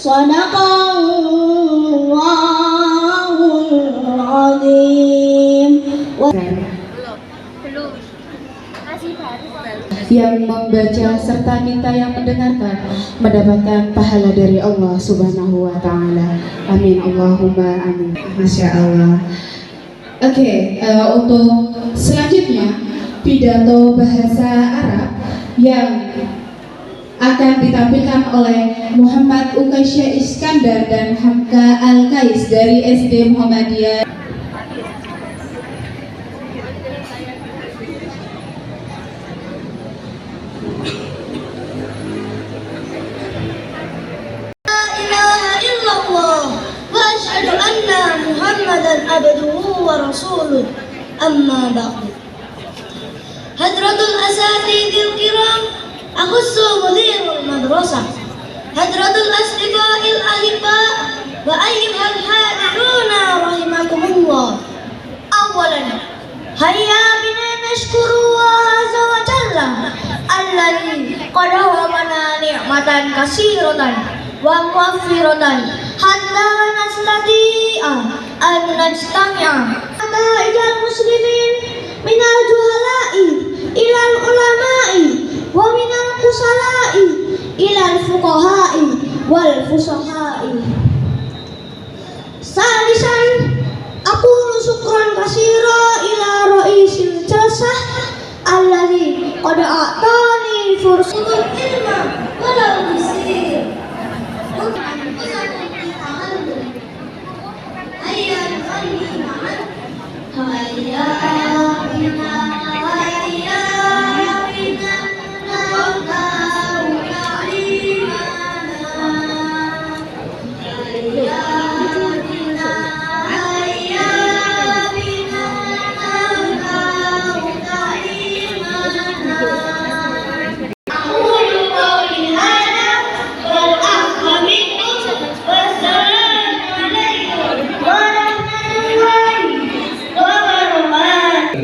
Shadaqallahul azim. Yang membaca serta kita yang mendengarkan mendapatkan pahala dari Allah Subhanahu wa Ta'ala. Amin Allahumma amin. Masya Allah. Oke, untuk selanjutnya pidato bahasa Arab yang akan ditampilkan oleh Muhammad Ukaisya Iskandar dan Hamka Al-Kais dari SD Muhammadiyah. Muhammadan abduhu wa rasuluh, amma ba'du. Hadratul asatidil kiram, akhussu mudirul madrasah, hadratul asdiqail ahibba, wa ayyuhal hadiruna rahimakumullah. Awalan, hayya bina nashkuru azza wa jalla alladhi qad wahabana ni'matan kasiratan wa muwaffiratan hatta nastati'a an najtami'a ijal muslimin minal juhala'i ilal ulama'i wa minal kusala'i ilal fuqaha'i wal fusaha'i. Salisan, aku syukran kasira ila ra'isil jalsah alladhi qad a'tani fursatul ilma walau bisir.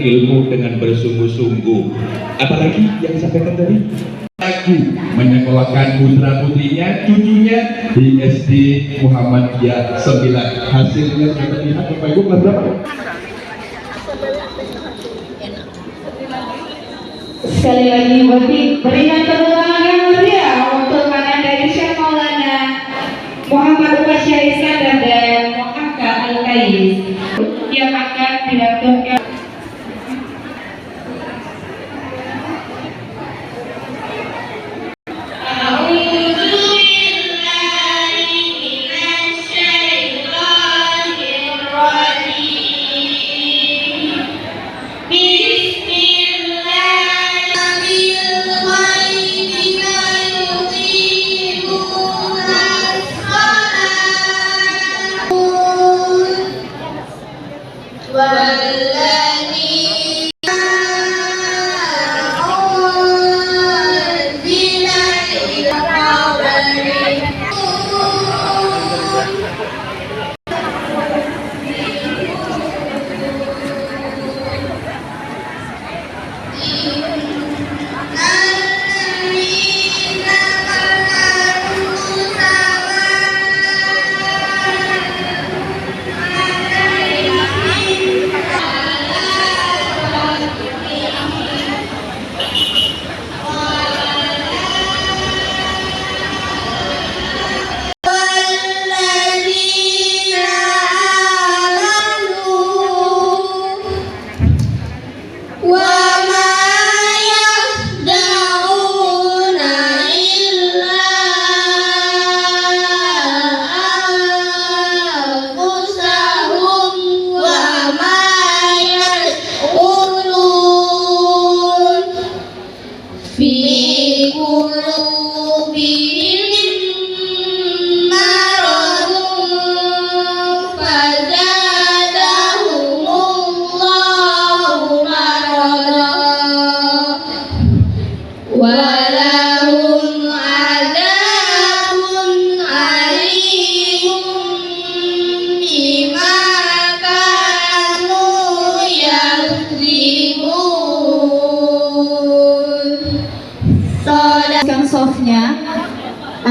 Ilmu dengan bersungguh-sungguh. Apalagi yang disampaikan tadi, aku menyekolahkan putra putrinya, cucunya di SD Muhammadiyah 9. Hasilnya kita lihat Bapak Ibu kelas berapa? Sekali lagi berikan tepuk tangan yang meriah untuk kalian dari Syekh Maulana Muhammad Ukaisya Iskandar dan Hamka Al-Kais yang akan dilakukan.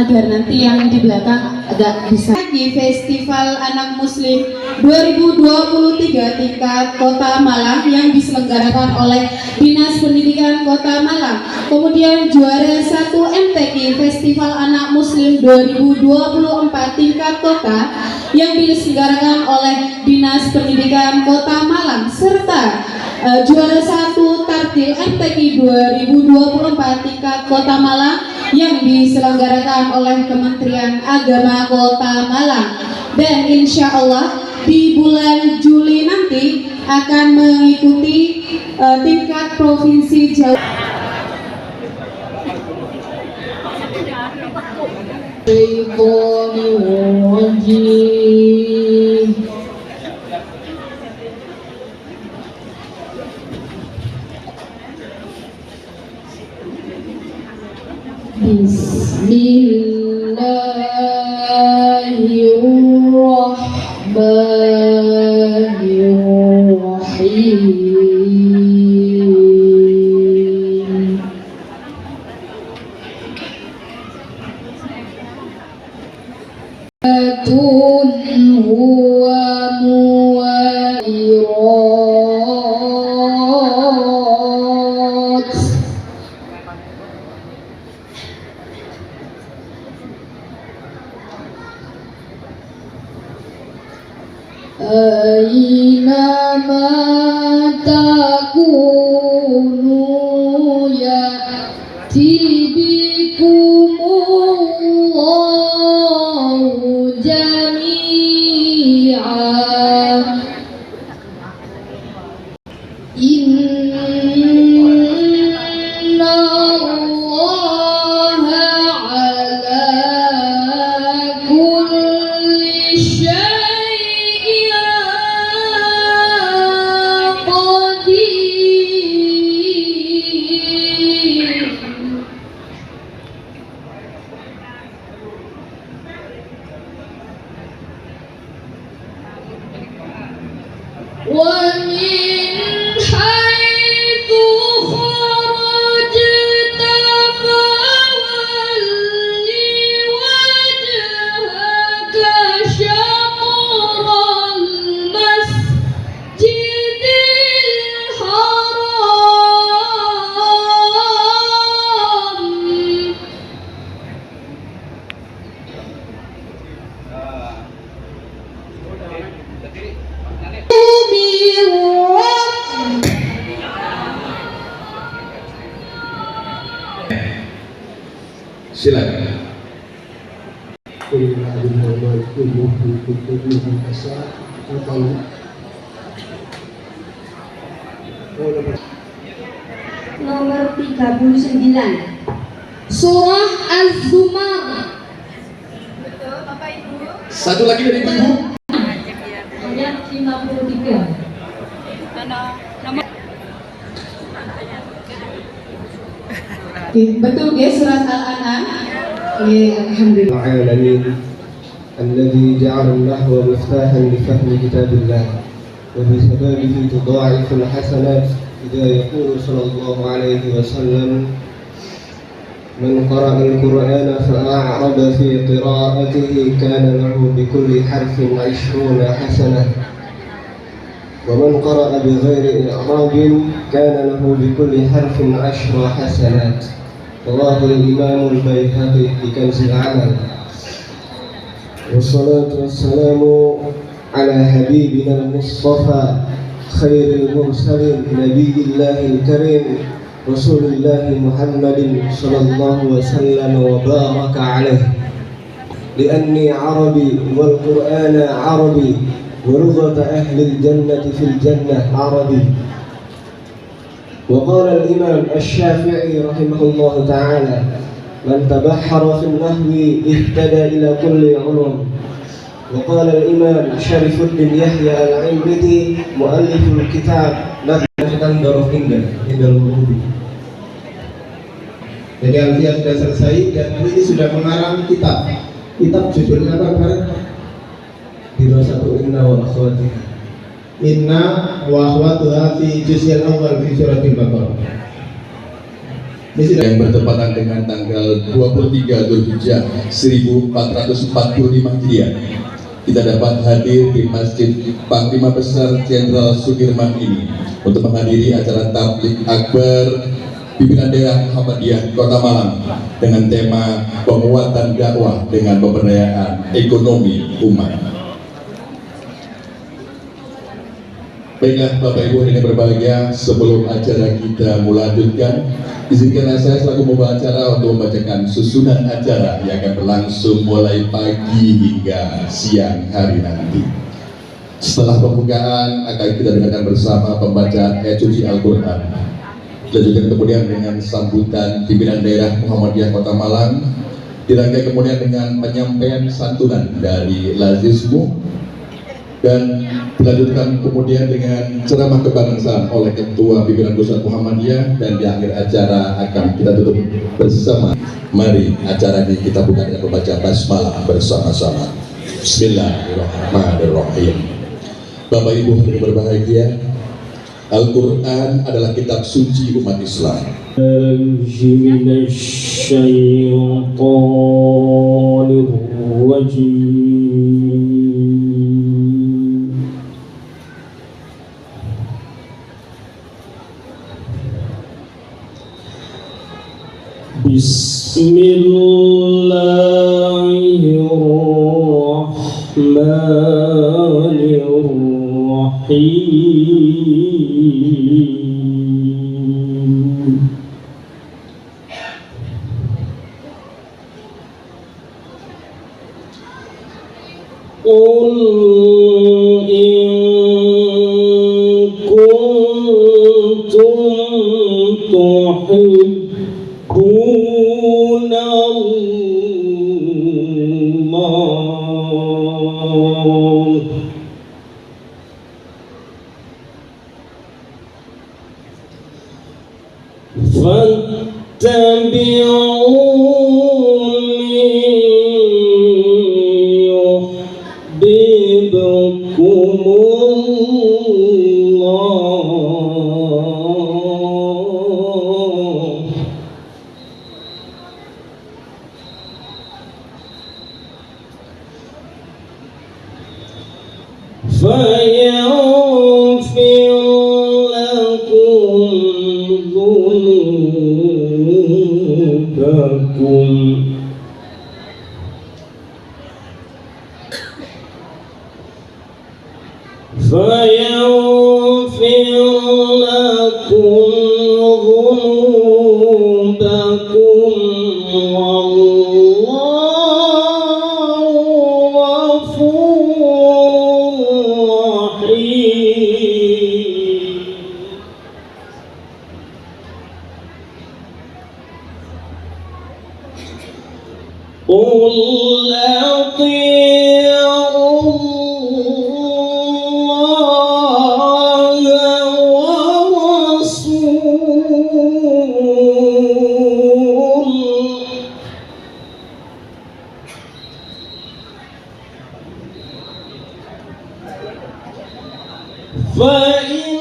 agar nanti yang di belakang agak bisa. Di Festival Anak Muslim 2023 tingkat Kota Malang yang diselenggarakan oleh Dinas Pendidikan Kota Malang. Kemudian juara 1 MTQ Festival Anak Muslim 2024 tingkat kota yang diselenggarakan oleh Dinas Pendidikan Kota Malang, serta juara 1 Tartil MTQ 2024 tingkat Kota Malang yang diselenggarakan oleh Kementerian Agama Kota Malang. Dan insya Allah di bulan Juli nanti akan mengikuti tingkat Provinsi Jawa. Bismillahirrahmanirrahim. Huwa muwairat aynama takunu ya'ti bikumullahu jami'a. Inna Allaha ala kulli syai'in qadir. Wa min haitsu kharajta fawalli wajhaka syatral masjidil haram. Silakan. Nomor 39. Surah Az-Zumar. Satu lagi dari ibu. Ayat 53. Betul guys, surat Al-An'am. Alhamdulillah. العالمين الذي جعل النحو مفتاحا لفهم كتاب الله وبسببه تضاعف الحسنات إذا يقول صلى الله عليه وسلم من قرأ القرآن فأعرض في قراءته كان له بكل حرف 20 حسنة ومن قرأ بغير إعراب كان له بكل حرف 10 حسنات. رواه الإمام البيهقي في كنز العمل. والصلاة والسلام على حبيبنا المصطفى خير المرسلين نبي الله الكريم رسول الله محمد صلى الله وسلم وبارك عليه لأني عربي والقرآن عربي ولغة أهل الجنة في الجنة عربي. وقال الإمام الشافعي رحمه الله تعالى من تبحر في النحو اهتدى إلى كل علوم. وقال الإمام شريف الدين يحيى العمري مؤلف الكتاب نظم ظروف Indal Murubi. Jadi Alfiah sudah selesai dan ini sudah mengarang kitab. Kitab judulnya apa Barat? Dirasatu inna wa akhwatiha. Inna wa akhwatuha fi juz'il awal fi suratil Baqarah. yang bertepatan dengan tanggal 23 Dzulhijjah 1445 Hijriah. Kita dapat hadir di Masjid Panglima Besar Jenderal Sudirman ini untuk menghadiri acara tabligh akbar pimpinan daerah Muhammadiyah Kota Malang dengan tema penguatan dakwah dengan pemberdayaan ekonomi umat. Baiklah Bapak Ibu yang berbahagia, sebelum acara kita melanjutkan, izinkanlah saya selaku pembawa acara untuk membacakan susunan acara yang akan berlangsung mulai pagi hingga siang hari nanti. Setelah pembukaan akan kita dengarkan bersama pembacaan ayat suci Al-Quran. Dilanjutkan kemudian dengan sambutan pimpinan daerah Muhammadiyah Kota Malang, dirangkai kemudian dengan penyampaian santunan dari Lazismu, dan dilanjutkan kemudian dengan ceramah kebangsaan oleh Ketua Pimpinan Pusat Muhammadiyah, dan di akhir acara akan kita tutup bersama. Mari acara ini kita buka dengan membaca basmalah bersama-sama. Bismillahirrahmanirrahim. Bapak Ibu yang berbahagia, Al-Quran adalah kitab suci umat Islam. Bismillahirrahmanirrahim. Qul in kuntum tuhibbuna Allah fattabi'uni yuhibbukumullah fayaghfir lakum dhunubakum wallahu ghafurur rahim. Qul ati'u فإن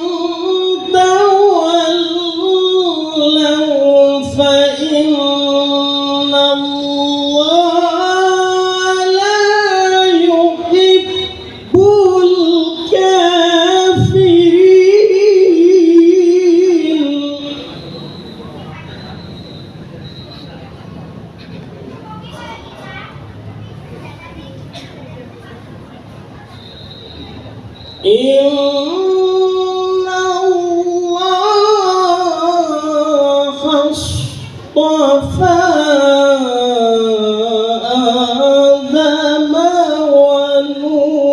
تولوا فإن الله لا يحب الكافرين. إن الله اصطفى آدم ونوحا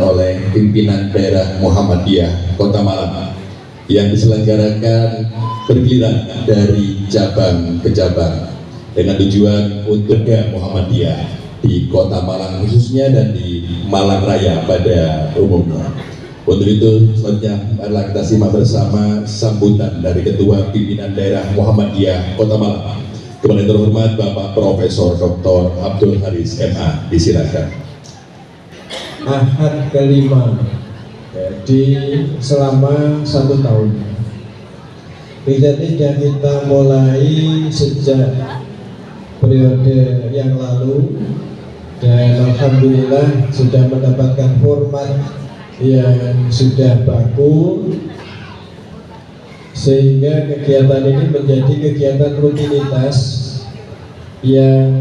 oleh pimpinan daerah Muhammadiyah Kota Malang yang diselenggarakan bergiliran dari cabang ke cabang. dengan tujuan untuk Muhammadiyah di Kota Malang khususnya dan di Malang Raya pada umumnya. Untuk itu selanjutnya marilah kita simak bersama sambutan dari Ketua Pimpinan Daerah Muhammadiyah Kota Malang, kepada yang terhormat Bapak Profesor Dr. Abdul Haris MA. Disilakan. Ahad kelima, jadi selama 1 tahun. Jadi sudah kita mulai sejak periode yang lalu, dan alhamdulillah sudah mendapatkan format yang sudah baku, sehingga kegiatan ini menjadi kegiatan rutinitas yang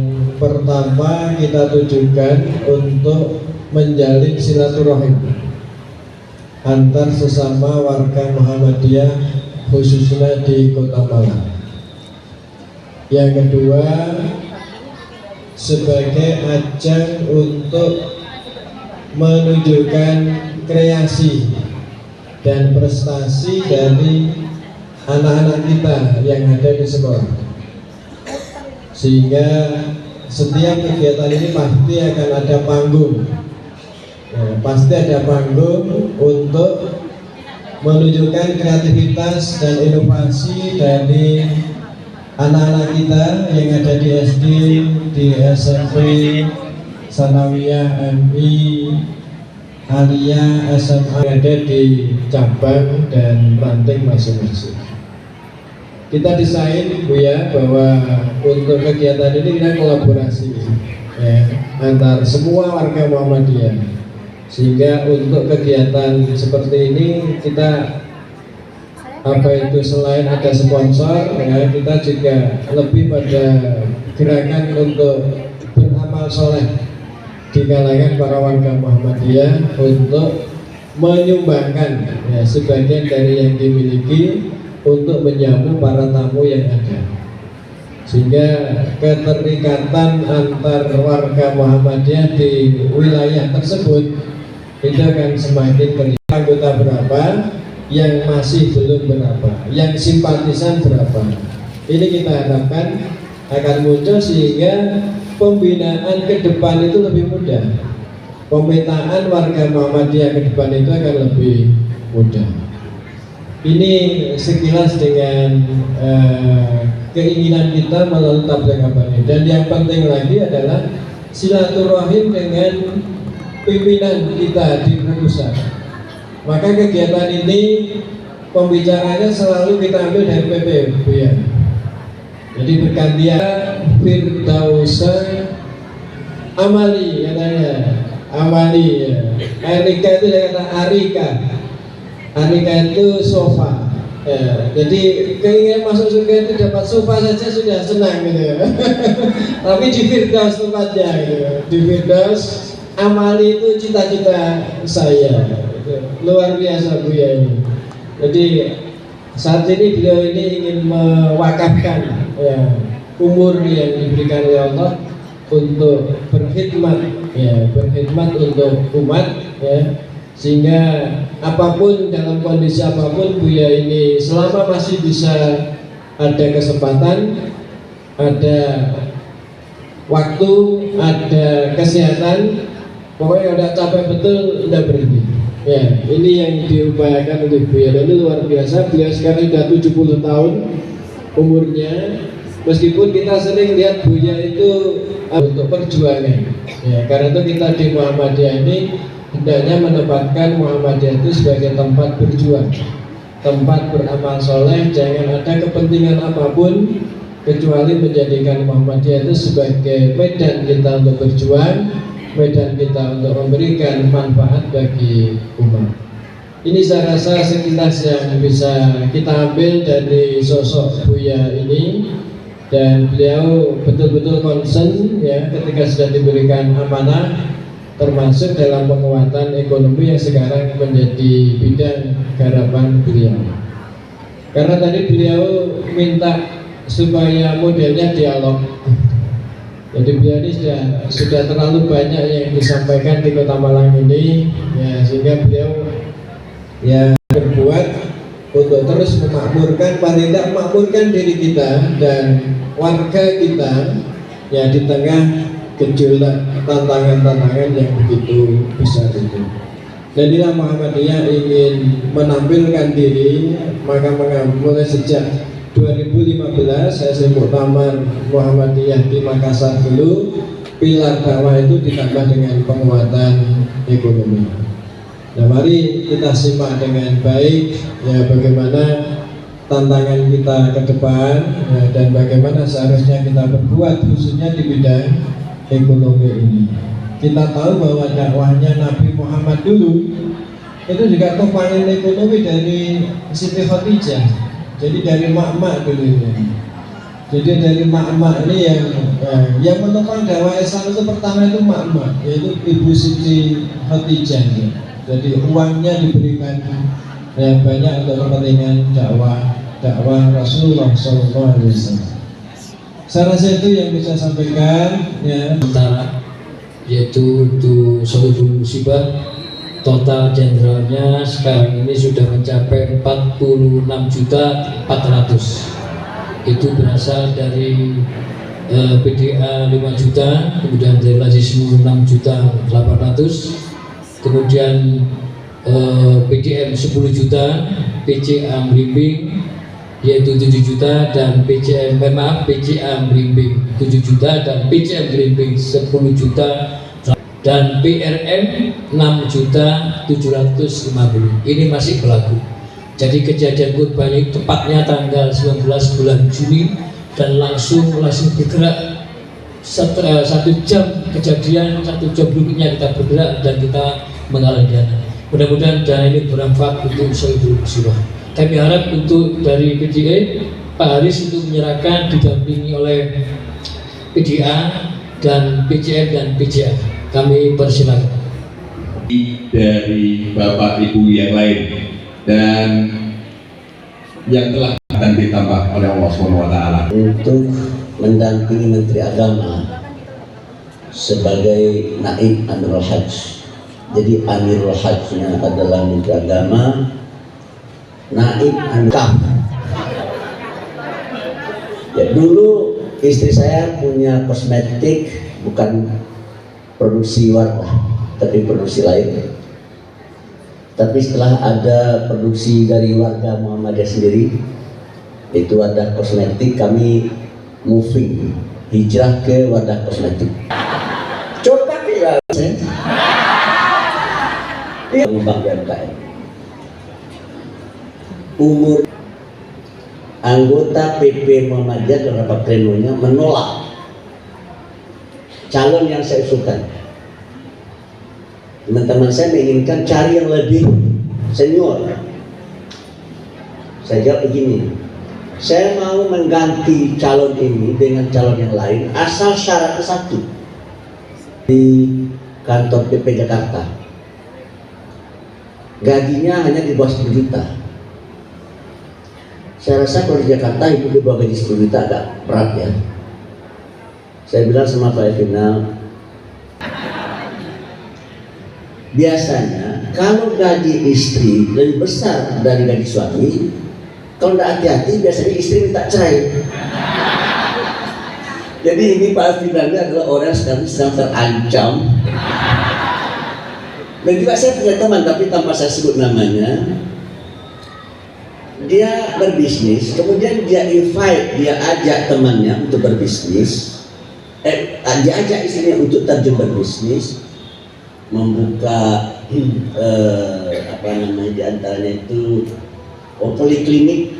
pertama kita tujukan untuk menjalin silaturahim antar sesama warga Muhammadiyah khususnya di Kota Malang. Yang kedua, sebagai ajang untuk menunjukkan kreasi dan prestasi dari anak-anak kita yang ada di sekolah, sehingga setiap kegiatan ini pasti akan ada panggung, pasti ada panggung untuk menunjukkan kreativitas dan inovasi dari anak-anak kita yang ada di SD, di SMP, Sanawiyah, MI, Aliyah, SMA, ada di cabang dan ranting masing-masing. Kita desain Bu ya, bahwa untuk kegiatan ini kita kolaborasi ya, antar semua warga Muhammadiyah, sehingga untuk kegiatan seperti ini kita selain ada sponsor ya, kita juga lebih pada gerakan untuk beramal soleh di kalangan para warga Muhammadiyah untuk menyumbangkan ya, sebagian dari yang dimiliki untuk menjamu para tamu yang ada, sehingga keterikatan antar warga Muhammadiyah di wilayah tersebut itu akan semakin terlihat. Anggota berapa, yang masih belum berapa, yang simpatisan berapa, ini kita harapkan akan muncul, sehingga pembinaan ke depan itu lebih mudah. Pemetaan warga Muhammadiyah ke depan itu akan lebih mudah. Ini sekilas dengan keinginan kita melalui tabligh akbar. Dan yang penting lagi adalah silaturahim dengan pimpinan kita di pusat. Maka kegiatan ini pembicaranya selalu kita ambil dari PP Bu ya. Jadi bergantian Firdausa Amali katanya, Amali ya. Arika itu dia kata Arika. Arika itu sofa ya. Jadi keinginan masuk surga itu dapat sofa saja sudah senang gitu ya. Tapi di Firdaus tempatnya gitu. Di Firdaus Amali itu cita-cita saya gitu. Luar biasa Bu ya ini. Jadi saat ini beliau ini ingin mewakafkan ya, umur yang diberikan oleh Allah untuk berkhidmat ya, berkhidmat untuk umat ya, sehingga apapun dalam kondisi apapun Buya ini selama masih bisa ada kesempatan, ada waktu, ada kesehatan, pokoknya udah capek betul udah berhenti. Ya, ini yang diupayakan oleh Buya, dan itu luar biasa. Beliau sekarang sudah 70 tahun umurnya. Meskipun kita sering lihat Buya itu untuk perjuangan ya, karena itu kita di Muhammadiyah ini hendaknya menempatkan Muhammadiyah itu sebagai tempat berjuang, tempat beramal soleh. Jangan ada kepentingan apapun kecuali menjadikan Muhammadiyah itu sebagai medan kita untuk berjuang, medan kita untuk memberikan manfaat bagi umat. Ini saya rasa sekilas yang bisa kita ambil dari sosok Buya ini, dan beliau betul-betul concern ya ketika sudah diberikan amanah, termasuk dalam penguatan ekonomi yang sekarang menjadi bidang garapan beliau. Karena tadi beliau minta supaya modelnya dialog. Jadi beliau ini sudah terlalu banyak yang disampaikan di Kota Malang ini ya, sehingga beliau ya berbuat untuk terus memakmurkan, paling tidak memakmurkan diri kita dan warga kita ya di tengah gejolak tantangan-tantangan yang begitu besar itu. Dan inilah Muhammadiyah ingin menampilkan diri, maka mulai sejak 2015 hasil muktamar Muhammadiyah di Makassar dulu, pilar dakwah itu ditambah dengan penguatan ekonomi. Nah, mari kita simak dengan baik ya bagaimana tantangan kita ke depan ya, dan bagaimana seharusnya kita berbuat khususnya di bidang ekonomi ini. Kita tahu bahwa dakwahnya Nabi Muhammad dulu itu juga topangan ekonomi dari Siti Khadijah. Jadi dari mak-mak dulu ini. Jadi dari mak-mak ini yang menopang dakwah Islam itu pertama itu mak-mak, yaitu Ibu Siti Khadijah. Jadi uangnya diberikan banyak untuk kepentingan dakwah Rasulullah SAW. Saya rasa itu yang bisa sampaikan ya. Sementara yaitu untuk Sohibul Musibah total generalnya sekarang ini sudah mencapai 46.400.000. Itu berasal dari PDA 5 juta, kemudian dari Lazismu 6.800.000, kemudian PDM 10 juta, PCA Merimbing yaitu 7 juta, dan PCA Merimbing 7 juta, dan PCM Merimbing 10 juta, dan PRM 6.750.000. Ini masih berlaku. Jadi kejadian kurban itu tepatnya tanggal 19 bulan Juni, dan langsung bergerak 1 jam kejadian, 1 jam berikutnya kita bergerak dan kita mengalir dana. Mudah-mudahan dana ini bermanfaat untuk Sohibul Musibah. Kami harap untuk dari PDA Pak Haris untuk menyerahkan didampingi oleh PDA dan PCM dan PCA. Kami persilakan. Dari Bapak Ibu yang lain dan yang telah akan ditambah oleh Allah SWT untuk mendampingi Menteri Agama sebagai Naib Amirul Hajj. Jadi Amirul Hajjnya adalah Menteri Agama, Naib Amirul. Ya, dulu istri saya punya kosmetik, bukan produksi warna tapi produksi lain. Tapi setelah ada produksi dari warga Muhammadiyah sendiri, itu wadah kosmetik, kami moving, hijrah ke wadah kosmetik. Coba kira mengembang UMKM. Umur anggota PP Muhammadiyah dan rapat plenonya menolak calon yang saya usulkan. Teman-teman saya menginginkan cari yang lebih senior. Saya jawab begini, saya mau mengganti calon ini dengan calon yang lain asal syaratnya satu. Di kantor PP Jakarta gajinya hanya di bawah 10 juta. Saya rasa kalau di Jakarta itu di bawah gaji 10 juta agak berat ya. Saya bilang sama Pak Final, biasanya kalau gaji istri lebih besar dari gaji suami, kalau tidak hati-hati biasanya istri minta cerai. Jadi ini Pak Final adalah orang yang sedang terancam. Dan juga saya punya teman, tapi tanpa saya sebut namanya, dia berbisnis, kemudian dia invite, dia ajak temannya untuk berbisnis, dia ajak istrinya untuk terjun berbisnis, membuka diantaranya itu poliklinik,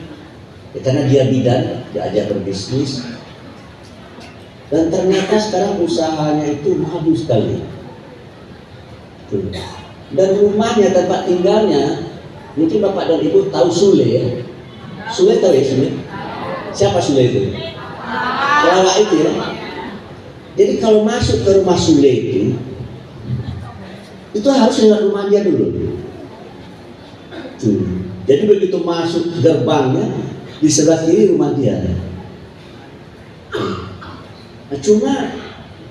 karena dia bidan, dia ajak berbisnis, dan ternyata sekarang usahanya itu maju sekali. Dan rumahnya, tempat tinggalnya, mungkin Bapak dan Ibu tahu Sule ya. Sule tahu ya Sule? Siapa Sule itu? Pelawak itu ya. Jadi kalau masuk ke rumah Sule itu harus lewat rumah dia dulu. Jadi begitu masuk gerbangnya, di sebelah kiri rumah dia. Nah, cuma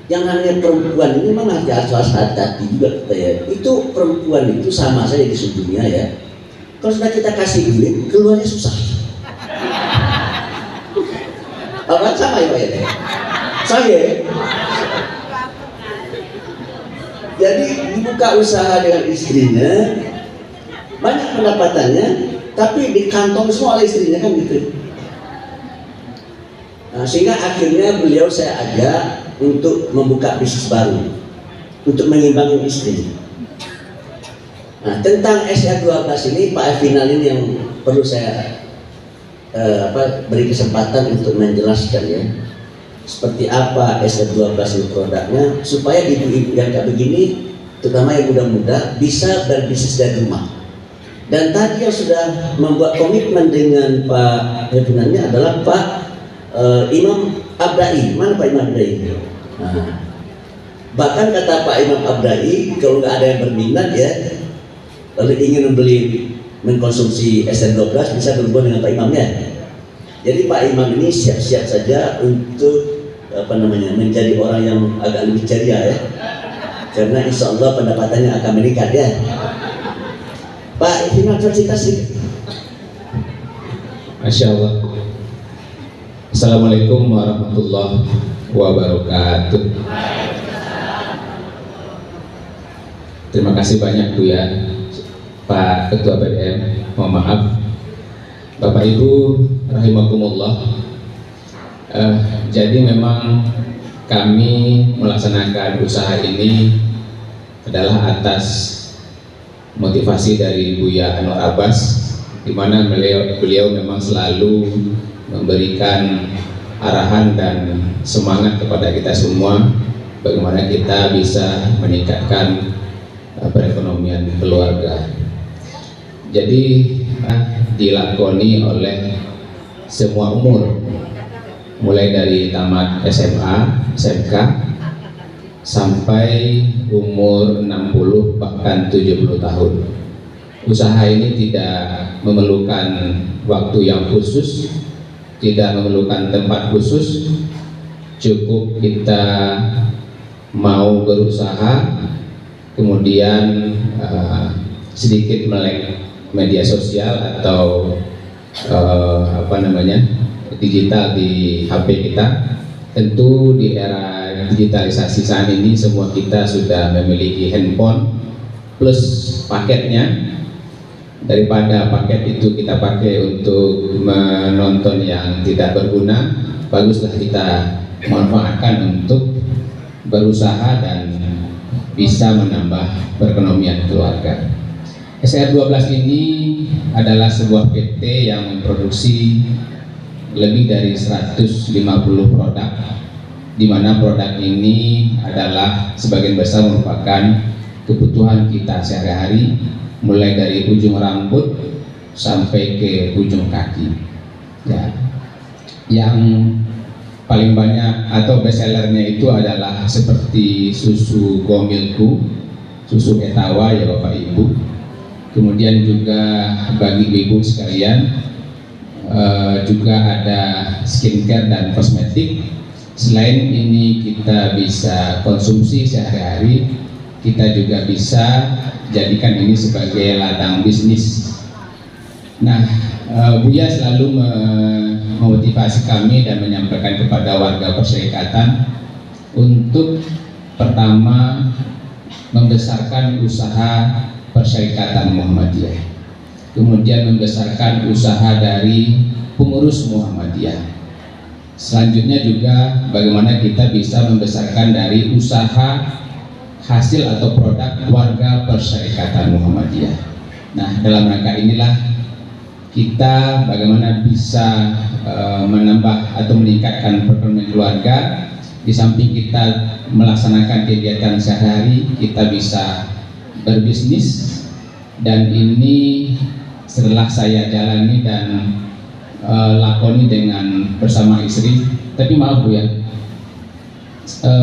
yang namanya perempuan ini memang harus hati-hati juga kita ya. Itu perempuan itu sama saja di sedunia ya. Kalau sudah kita kasih duit, keluarnya susah. Apa sama ya Pak ya? Saya jadi dibuka usaha dengan istrinya, banyak pendapatannya, tapi di kantong semua oleh istrinya kan gitu. Nah, sehingga akhirnya beliau saya ajak untuk membuka bisnis baru, untuk mengimbangi istri. Nah, tentang SR12 ini Pak Evinal ini yang perlu saya beri kesempatan untuk menjelaskan ya, seperti apa SR12 itu produknya, supaya ibu-ibu yang kayak begini, terutama yang muda-muda, bisa berbisnis dari rumah. Dan tadi yang sudah membuat komitmen dengan Pak Evinalnya adalah Pak Imam Abdai. Mana Pak Imam Abdai? Nah, bahkan kata Pak Imam Abdai, kalau nggak ada yang berminat ya, lalu ingin membeli mengkonsumsi SN12, bisa berhubungan dengan Pak Imamnya. Jadi Pak Imam ini siap-siap saja untuk menjadi orang yang agak lebih ceria ya, karena insya Allah pendapatannya akan meningkat ya. Pak Imam cerita sedikit. Masya Allah. Assalamualaikum warahmatullahi wabarakatuh. Terima kasih banyak Bu ya, Pak Ketua BDM. Mohon maaf Bapak Ibu rahimakumullah. Jadi memang kami melaksanakan usaha ini adalah atas motivasi dari Buya Anwar Abbas, di mana beliau memang selalu memberikan arahan dan semangat kepada kita semua bagaimana kita bisa meningkatkan perekonomian keluarga. Jadi dilakoni oleh semua umur, mulai dari tamat SMA, SMK sampai umur 60 bahkan 70 tahun. Usaha ini tidak memerlukan waktu yang khusus, tidak memerlukan tempat khusus, cukup kita mau berusaha, kemudian sedikit melek media sosial atau digital di HP kita. Tentu di era digitalisasi saat ini semua kita sudah memiliki handphone plus paketnya. Daripada paket itu kita pakai untuk menonton yang tidak berguna, baguslah kita manfaatkan untuk berusaha dan bisa menambah perekonomian keluarga. SR12 ini adalah sebuah PT yang memproduksi lebih dari 150 produk, di mana produk ini adalah sebagian besar merupakan kebutuhan kita sehari-hari, mulai dari ujung rambut sampai ke ujung kaki. Ya, yang paling banyak atau bestsellernya itu adalah seperti susu Gomilku, susu Etawa ya Bapak Ibu. Kemudian juga bagi ibu sekalian juga ada skincare dan kosmetik. Selain ini kita bisa konsumsi sehari-hari, kita juga bisa jadikan ini sebagai ladang bisnis. Nah, Buya selalu memotivasi kami dan menyampaikan kepada warga perserikatan untuk pertama membesarkan usaha Perserikatan Muhammadiyah, kemudian membesarkan usaha dari pengurus Muhammadiyah. Selanjutnya juga bagaimana kita bisa membesarkan dari usaha hasil atau produk warga Perserikatan Muhammadiyah. Nah, dalam rangka inilah kita bagaimana bisa menambah atau meningkatkan perekonomian keluarga. Di samping kita melaksanakan kegiatan sehari-hari, kita bisa berbisnis. Dan ini setelah saya jalani dan lakoni dengan bersama istri. Tapi maaf Bu ya,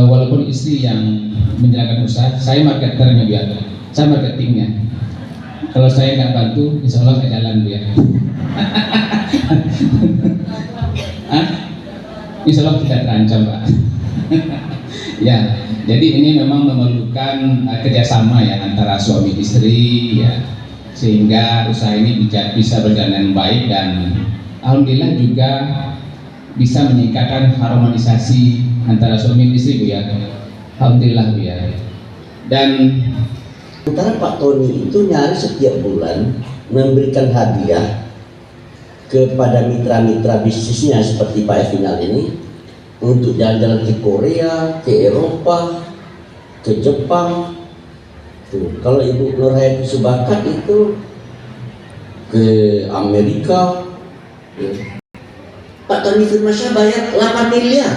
walaupun istri yang menjalankan usaha, saya marketernya Bu ya, saya marketingnya. Kalau saya nggak bantu, insya Allah nggak jalan Bu ya. Insya Allah tidak terancam Pak. Ya, jadi ini memang memerlukan kerjasama ya antara suami istri ya. sehingga usaha ini bisa berjalan dengan baik, dan alhamdulillah juga bisa meningkatkan harmonisasi antara suami istri, Bu ya. Alhamdulillah, Bu ya. Dan sementara Pak Tony itu nyaris setiap bulan memberikan hadiah kepada mitra-mitra bisnisnya seperti Pak Evinal ini untuk jalan-jalan ke Korea, ke Eropa, ke Jepang. Tuh, kalau Ibu Nur Hayati Subakat itu ke Amerika. Pak Tony Firmansyah bayar 8 miliar.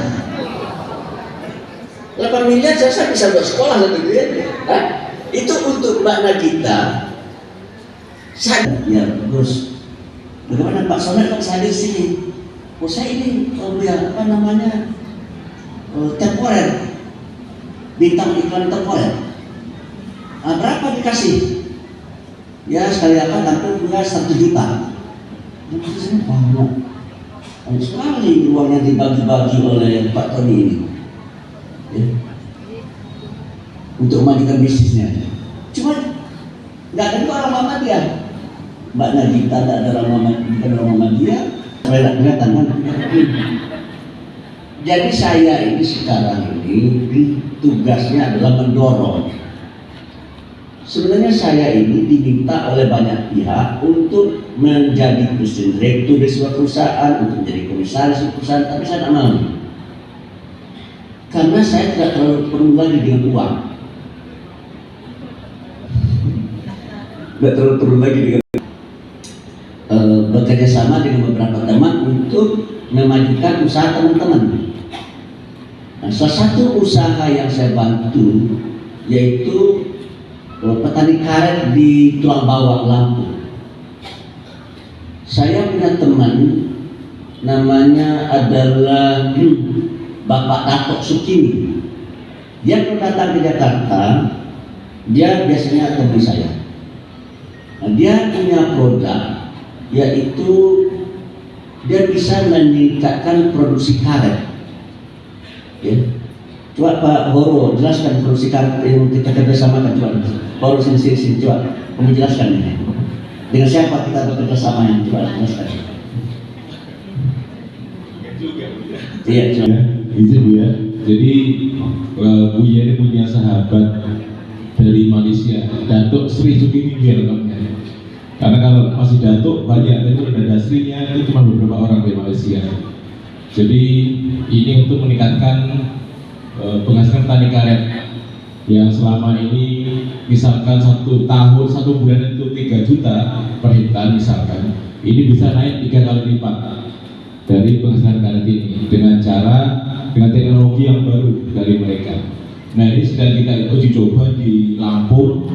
8 miliar saya bisa buat sekolah gitu ya. Itu untuk Mbak Nagita. Saya ya Gus, bagaimana Pak Soleh kalau saya di sini? Oh saya ini ya apa namanya temporer, bintang iklan temporer. Berapa dikasih? Ya sekali apa tampil punya 1 juta. Maksudnya banyak sekali uang yang dibagi-bagi oleh Pak Tony ini ya, untuk memajukan bisnisnya. Cuma nggak ada orang Muhammadiyah. Mbak Nagita nggak ada orang Muhammadiyah. Saya kelihatan kan? Jadi saya ini sekarang ini tugasnya adalah mendorong. Sebenarnya saya ini diminta oleh banyak pihak untuk menjadi presiden direktur di sebuah perusahaan, untuk menjadi komisaris perusahaan, tapi saya tidak mau. Karena saya tidak terlalu perlu lagi dengan uang. Tidak terlalu perlu lagi dengan bekerja sama dengan beberapa teman untuk memajukan usaha teman-teman. Nah, salah satu usaha yang saya bantu yaitu petani karet di Tulang Bawang, Lampung. Saya punya teman namanya adalah Bapak Datuk Sukini. Dia kalau datang ke Jakarta, dia biasanya temui saya. Nah, dia punya produk yaitu dia bisa meningkatkan produksi karet. Ya. Coba Pak Horo jelaskan produksi karet yang kita kerjasamakan. Coba Horo sini coba kamu jelaskan ini. Dengan siapa kita bekerja sama yang coba jelaskan. Iya, coba. Gitu Bu ya. Jadi Buya ini punya sahabat dari Malaysia, Datuk Sri Sukini dia lengkapnya. Karena kalau masih Datuk banyak, itu ada Srinya itu cuma beberapa orang di Malaysia. Jadi ini untuk meningkatkan penghasilan petani karet yang selama ini misalkan 1 tahun 1 bulan itu 3 juta per hektar misalkan, ini bisa naik 3 kali lipat dari penghasilan karet ini dengan teknologi yang baru dari mereka. Nah ini sedang kita uji coba di Lampung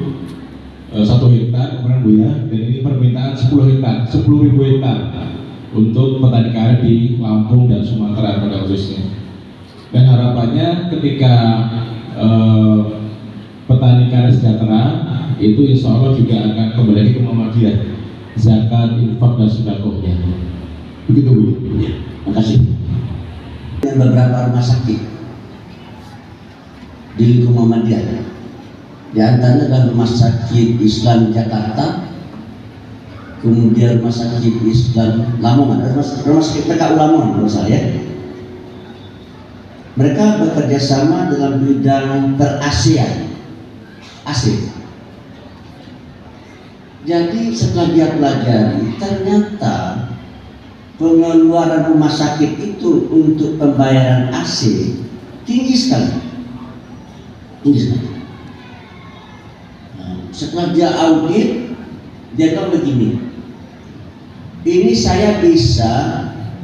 1 hektar kemarin Bu ya, dan ini permintaan 10.000 hektar untuk petani karet di Lampung dan Sumatera pada khususnya. Dan harapannya ketika petani karet sejahtera itu insya Allah juga akan kembali ke Muhammadiyah, zakat, infak dan sedekahnya. Begitu Bu. Ya, makasih. Dengan beberapa rumah sakit di lingkup Muhammadiyah. Di antaranya adalah Rumah Sakit Islam Jakarta, kemudian Rumah Sakit Islam Lamongan, Rumah Sakit PKU Lamongan menurut saya. Mereka bekerja sama dalam bidang per-ASEAN, ASEAN. Jadi setelah dia pelajari, ternyata pengeluaran rumah sakit itu untuk pembayaran AC tinggi sekali. Tinggi sekali. Nah, setelah dia audit, dia bilang begini, ini saya bisa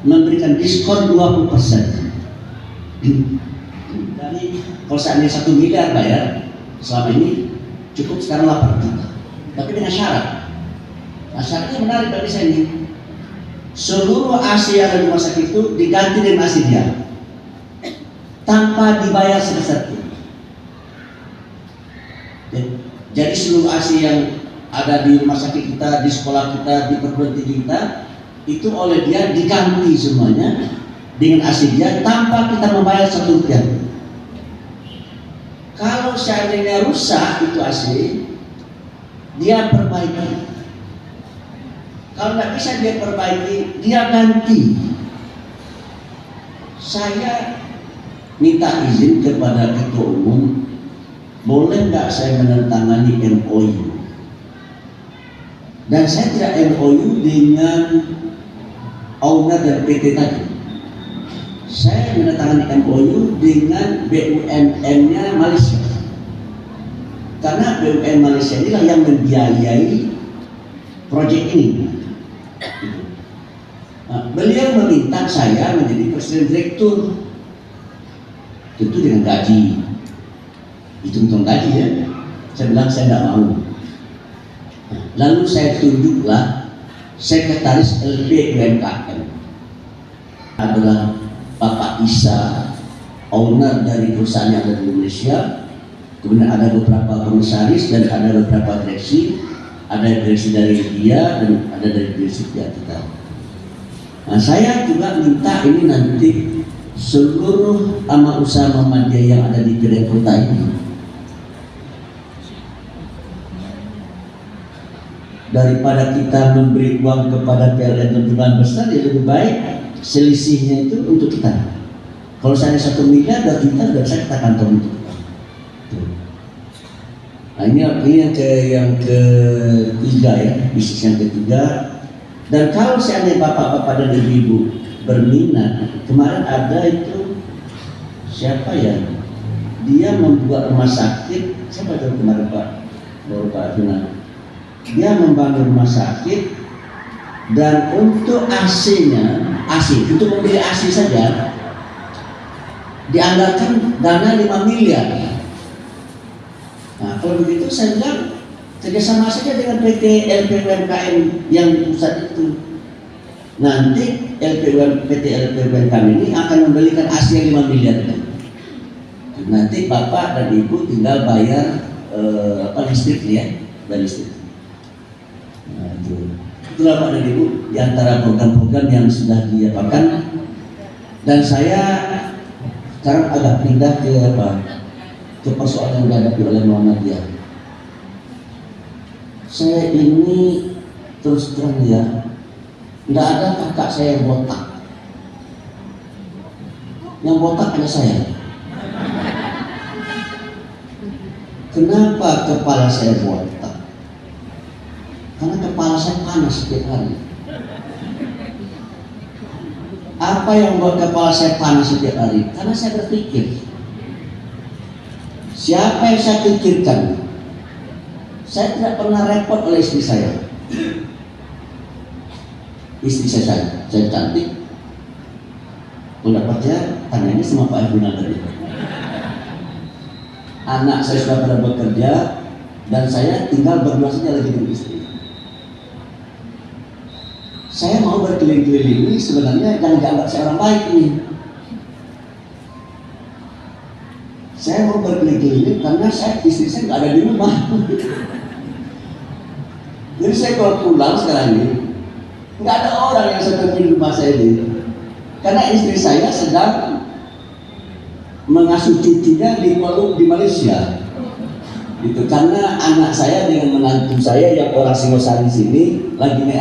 memberikan diskon 20%. Dari kalau seandainya 1 miliar bayar selama ini cukup sekarang 8 juta, tapi dengan syarat. Nah, syaratnya menarik bagi saya ini, seluruh AC yang rumah sakit itu diganti dengan AC dia tanpa dibayar sebesar itu. Jadi seluruh AC yang ada di rumah sakit kita, di sekolah kita, di perguruan tinggi kita itu oleh dia diganti semuanya dengan AC dia tanpa kita membayar 1 rupiah. Kalau seandainya rusak itu AC, dia perbaiki Kalau nggak bisa dia perbaiki, dia ganti. Saya minta izin kepada ketua umum, boleh nggak saya menandatangani MOU? Dan saya tidak MOU dengan owner dan PT tadi. Saya menandatangani MOU dengan BUMN-nya Malaysia. Karena BUMN Malaysia inilah yang membiayai proyek ini. Nah, beliau meminta saya menjadi presiden direktur, tentu dengan gaji, hitung-hitung gaji ya. Saya bilang saya tidak mau. Nah, lalu saya tunjuklah sekretaris LP UMKM adalah Bapak Isa, owner dari perusahaan yang ada di Indonesia. Kemudian ada beberapa komisaris dan ada beberapa direksi. Ada direksi dari dia dan ada dari direksi pihak kita. Nah, saya juga minta ini nanti seluruh amal usaha Muhammadiyah yang ada di Kedai Kota ini, daripada kita memberi uang kepada PLN dan jumlah besar, ya lebih baik selisihnya itu untuk kita. Kalau saya 1 miliar, berarti kita sudah bisa kita kantong itu. Nah, ini yang ketiga ya, bisnis yang ketiga. Dan kalau seandainya bapak-bapak dan ibu-ibu berminat, kemarin ada itu siapa ya? Dia membuat rumah sakit. Siapa tahu kemarin Pak Fina? Dia membangun rumah sakit dan untuk AC-nya, untuk membeli AC saja dianggarkan dana 5 miliar. Nah, kalau begitu saya bilang kerjasama saja dengan PT LP UMKM yang di pusat itu. Nanti PT LP UMKM ini akan membelikan AC yang 5 miliar itu. Nanti bapak dan ibu tinggal bayar listrik ya, bayar listrik. Nah, itulah Pak dan Ibu di antara program-program yang sudah diapakan. Dan saya sekarang agak pindah ke persoalan yang dihadapi oleh Muhammadiyah. Saya ini terus terang ya, tidak ada kakak saya yang botak. Yang botak hanya saya. Kenapa kepala saya botak? Karena kepala saya panas setiap hari. Apa yang membuat kepala saya panas setiap hari? Karena saya berpikir, siapa yang saya pikirkan? Saya tidak pernah repot oleh istri saya. Istri saya cantik. Pendapatnya tanyanya sama Pak Erwin tadi. Anak saya sudah pada bekerja dan saya tinggal berdua saja lagi dengan istri. Saya mau berkeliling-keliling ini sebenarnya jangan dianggap saya orang baik nih. Saya mau berkeliling-keliling karena istri saya nggak ada di rumah. Jadi saya kalau pulang sekarang ini nggak ada orang yang sedang di rumah saya ini, karena istri saya sedang mengasuh cucunya di Malaysia. Itu karena anak saya dengan menantu saya yang orang Singosari sini lagi naik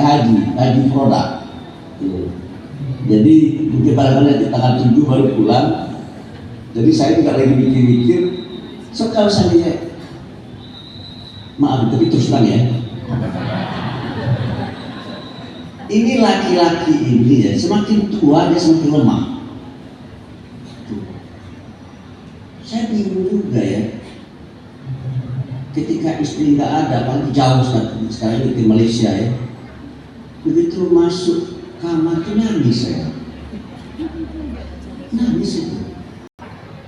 haji produk. Jadi mungkin barangkali nanti tanggal 7 baru pulang. Jadi saya juga lagi mikir-mikir. So kalau saya maaf tapi terus terang ya. Ini laki-laki ini ya, semakin tua dia semakin lemah. Saya bingung juga ya. Ketika istri nggak ada, paling jauh sekarang di Malaysia ya. Begitu masuk kamar itu nangis saya. Nangis itu.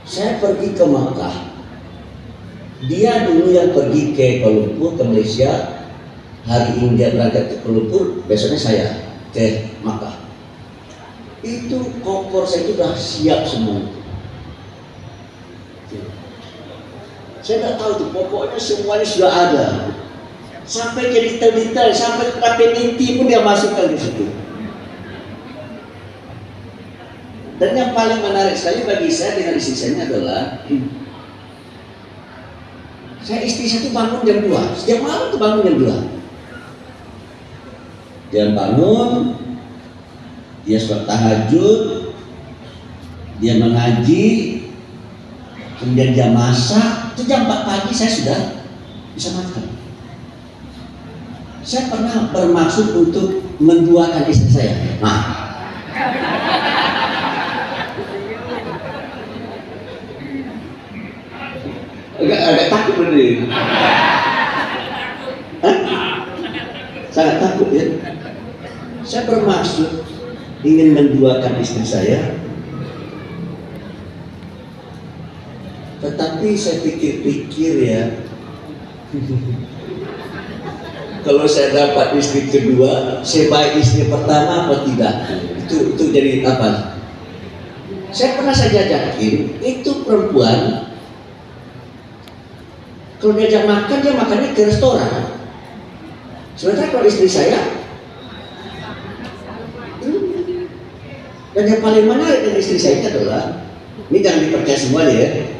Saya pergi ke Makkah. Dia dulu yang pergi ke Kuala Lumpur, ke Malaysia. Hari ini dia berangkat ke Kuala Lumpur, besoknya saya ke Makkah. Itu koper saya itu sudah siap semua. Saya nggak tahu tuh, pokoknya semuanya sudah ada. Sampai ke detail-detail, sampai ke KPNT pun dia masukkan di situ. Dan yang paling menarik sekali bagi saya dengan istri saya adalah istri saya itu bangun jam 2, setiap malam tuh bangun jam 2. Dia bangun, dia sholat tahajud, dia mengaji, kemudian dia masak. Itu jam 4 pagi saya sudah bisa makan. Saya pernah bermaksud untuk menduakan istri saya. Nah, agak takut bener. Sangat takut ya. Saya bermaksud ingin menduakan istri saya, tetapi saya pikir-pikir ya, kalau saya dapat istri kedua, sebaik istri pertama apa tidak? Itu jadi apa? Saya pernah saya jajakin, itu perempuan kalau diajak makan, dia makannya ke restoran. Sementara kalau istri saya, dan yang paling menarik dari istri saya adalah, ini jangan dipercaya semua ya.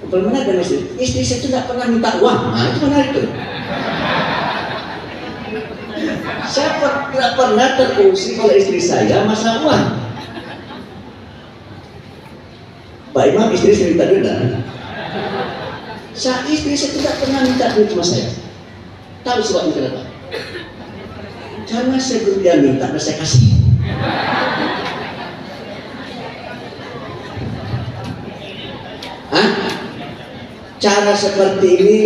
Yang paling menarik dari istri saya itu tidak pernah minta uang. Nah itu menarik tuh. Saya tidak pernah terusik oleh istri saya masalah uang. Pak Imam, istri saya minta duit kan? Saat istri saya tidak pernah minta duit sama saya. Tahu sebabnya kenapa? Karena sebelum dia minta, saya kasih. Cara seperti ini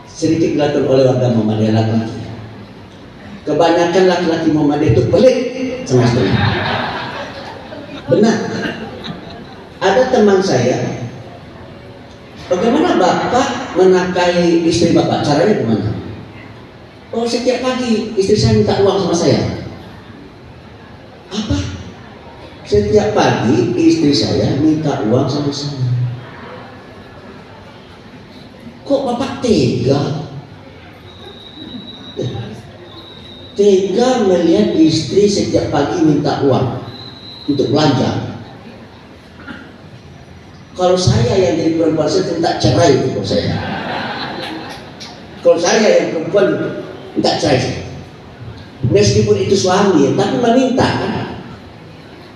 sedikit dilakukan oleh warga Muhammadiyah laki-laki. Kebanyakan laki-laki Muhammadiyah itu pelit sama istri. Benar. Ada teman saya, bagaimana bapak menafkahi istri bapak? Caranya gimana? Oh, setiap pagi istri saya minta uang sama saya. Apa? Setiap pagi istri saya minta uang sama saya. Kok bapak tega? Tega melihat istri setiap pagi minta uang untuk belanja. Kalau saya yang jadi perempuan, saya minta cerai itu kalau saya. Kalau saya yang perempuan minta cerai. Meskipun itu suami, tapi meminta kan?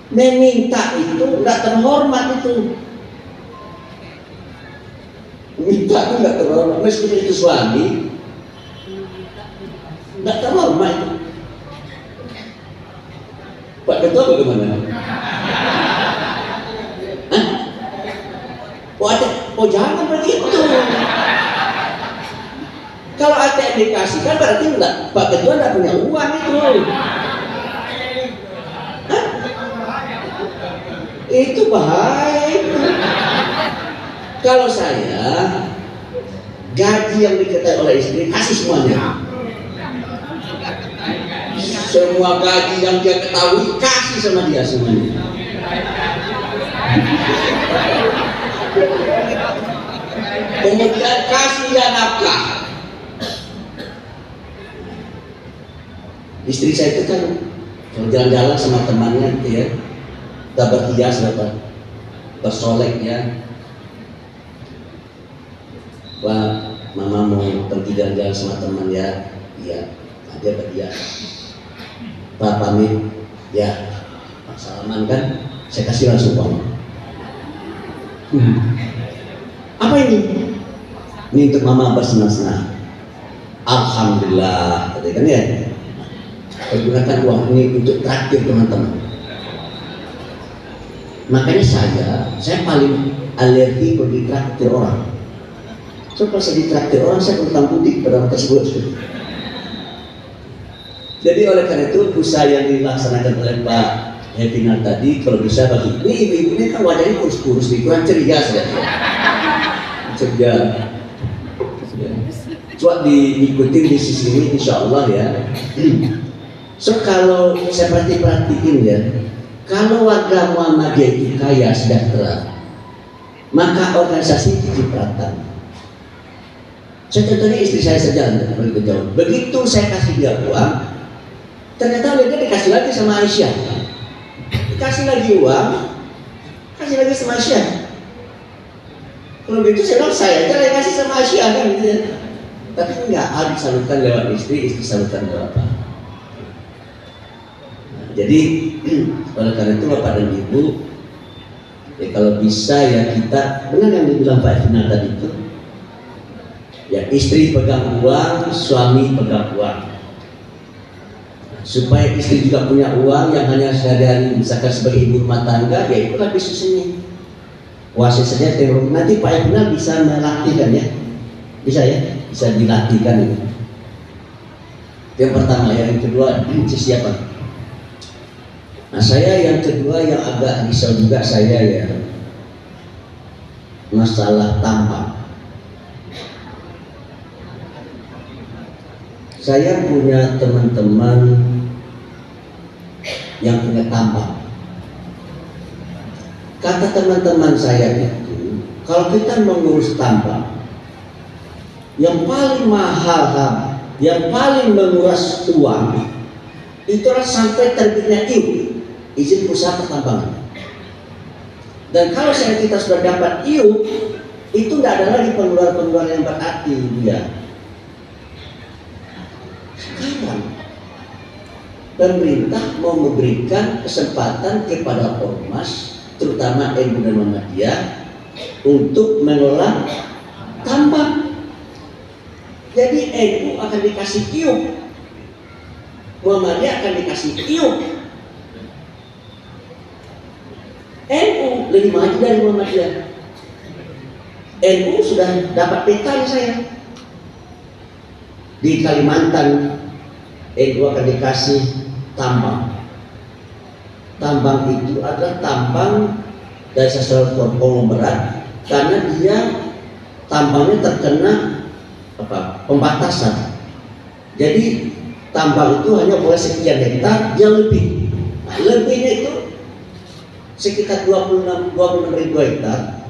Meminta itu tidak terhormat itu. Minta itu tidak terhormat. Meskipun itu suami, tidak terhormat itu. Pak Ketua bagaimana? Oh jangan begitu. Kalau ATM dikasihkan berarti enggak, Pak Ketua enggak punya uang itu. Itu bahaya itu. Kalau saya gaji yang diketahui oleh istri kasih semuanya. Semua gaji yang dia ketahui kasih sama dia semuanya. Kemudian kasih dia nafkah. Istri saya itu kan kalau jalan-jalan sama temannya gitu ya, udah berhias, bersolek ya. Wah, mama mau pergi jalan-jalan sama teman ya, iya, dia berhias. Pak pamit, ya, Pak salaman kan, saya kasih langsung uang. Apa ini? Ini untuk mama bersenang-senang. Alhamdulillah, kan ya. Gunakan uang ini untuk traktir teman-teman. Makanya saya paling alergi kalau ditraktir orang. So kalau saya ditraktir orang, saya berhutang budi pada orang tersebut. Jadi oleh karena itu usaha yang dilaksanakan oleh Pak Hefinal tadi, kalau bisa bagi ini ibu-ibu ini kan wajahnya kurus-kurus, kurang ceria sekali. Ceria. Coba diikuti di sisi ini, insya Allah ya. So kalau saya perhatiin ya, kalau warga Muhammadiyah itu kaya sejahtera, maka organisasi kecipratan. Saya contohnya istri saya saja, begitu saya kasih dia uang, ternyata dia dikasih lagi sama Aisyah, dikasih lagi uang, kasih lagi sama Aisyah. Kalau begitu saya bilang saya aja yang kasih sama Aisyah kan gitu ya. Tapi enggak, harus disalurkan lewat istri salurkan lewat bapak. Jadi oleh karena itu Bapak dan Ibu, ya kalau bisa ya kita, benar yang dibilang Pak Final tadi itu, ya istri pegang uang, suami pegang uang, supaya istri juga punya uang yang hanya sehari-hari misalkan sebagai ibu rumah tangga, ya itulah bisnisnya. Kuasai saja teknologi. Nanti Pak Final bisa melatihkan ya, bisa ya, bisa dilatihkan itu. Yang pertama, yang kedua siapa? Nah saya yang kedua yang agak risau juga saya ya, masalah tampang. Saya punya teman-teman yang punya tampang. Kata teman-teman saya itu, kalau kita mengurus tampang, yang paling mahal, yang paling menguras uang, itulah sampai terbitnya izin usaha pertambangan. Dan kalau kita sudah dapat itu tidak ada lagi pengeluaran yang berarti dia. Sekarang pemerintah mau memberikan kesempatan kepada ormas, terutama NU dan Muhammadiyah, untuk mengelola tambang. Jadi NU akan dikasih Muhammadiyah akan dikasih NU lebih maju dari Muhammadiyah. NU sudah dapat petanya saya. Di Kalimantan NU akan dikasih tambang. Tambang itu adalah tambang dari sesuatu konglomerat karena dia tambangnya terkena pembatasan. Jadi tambang itu hanya boleh sekian hektar, dia lebih. Nah, lebihnya itu sekitar 26.000 hektar.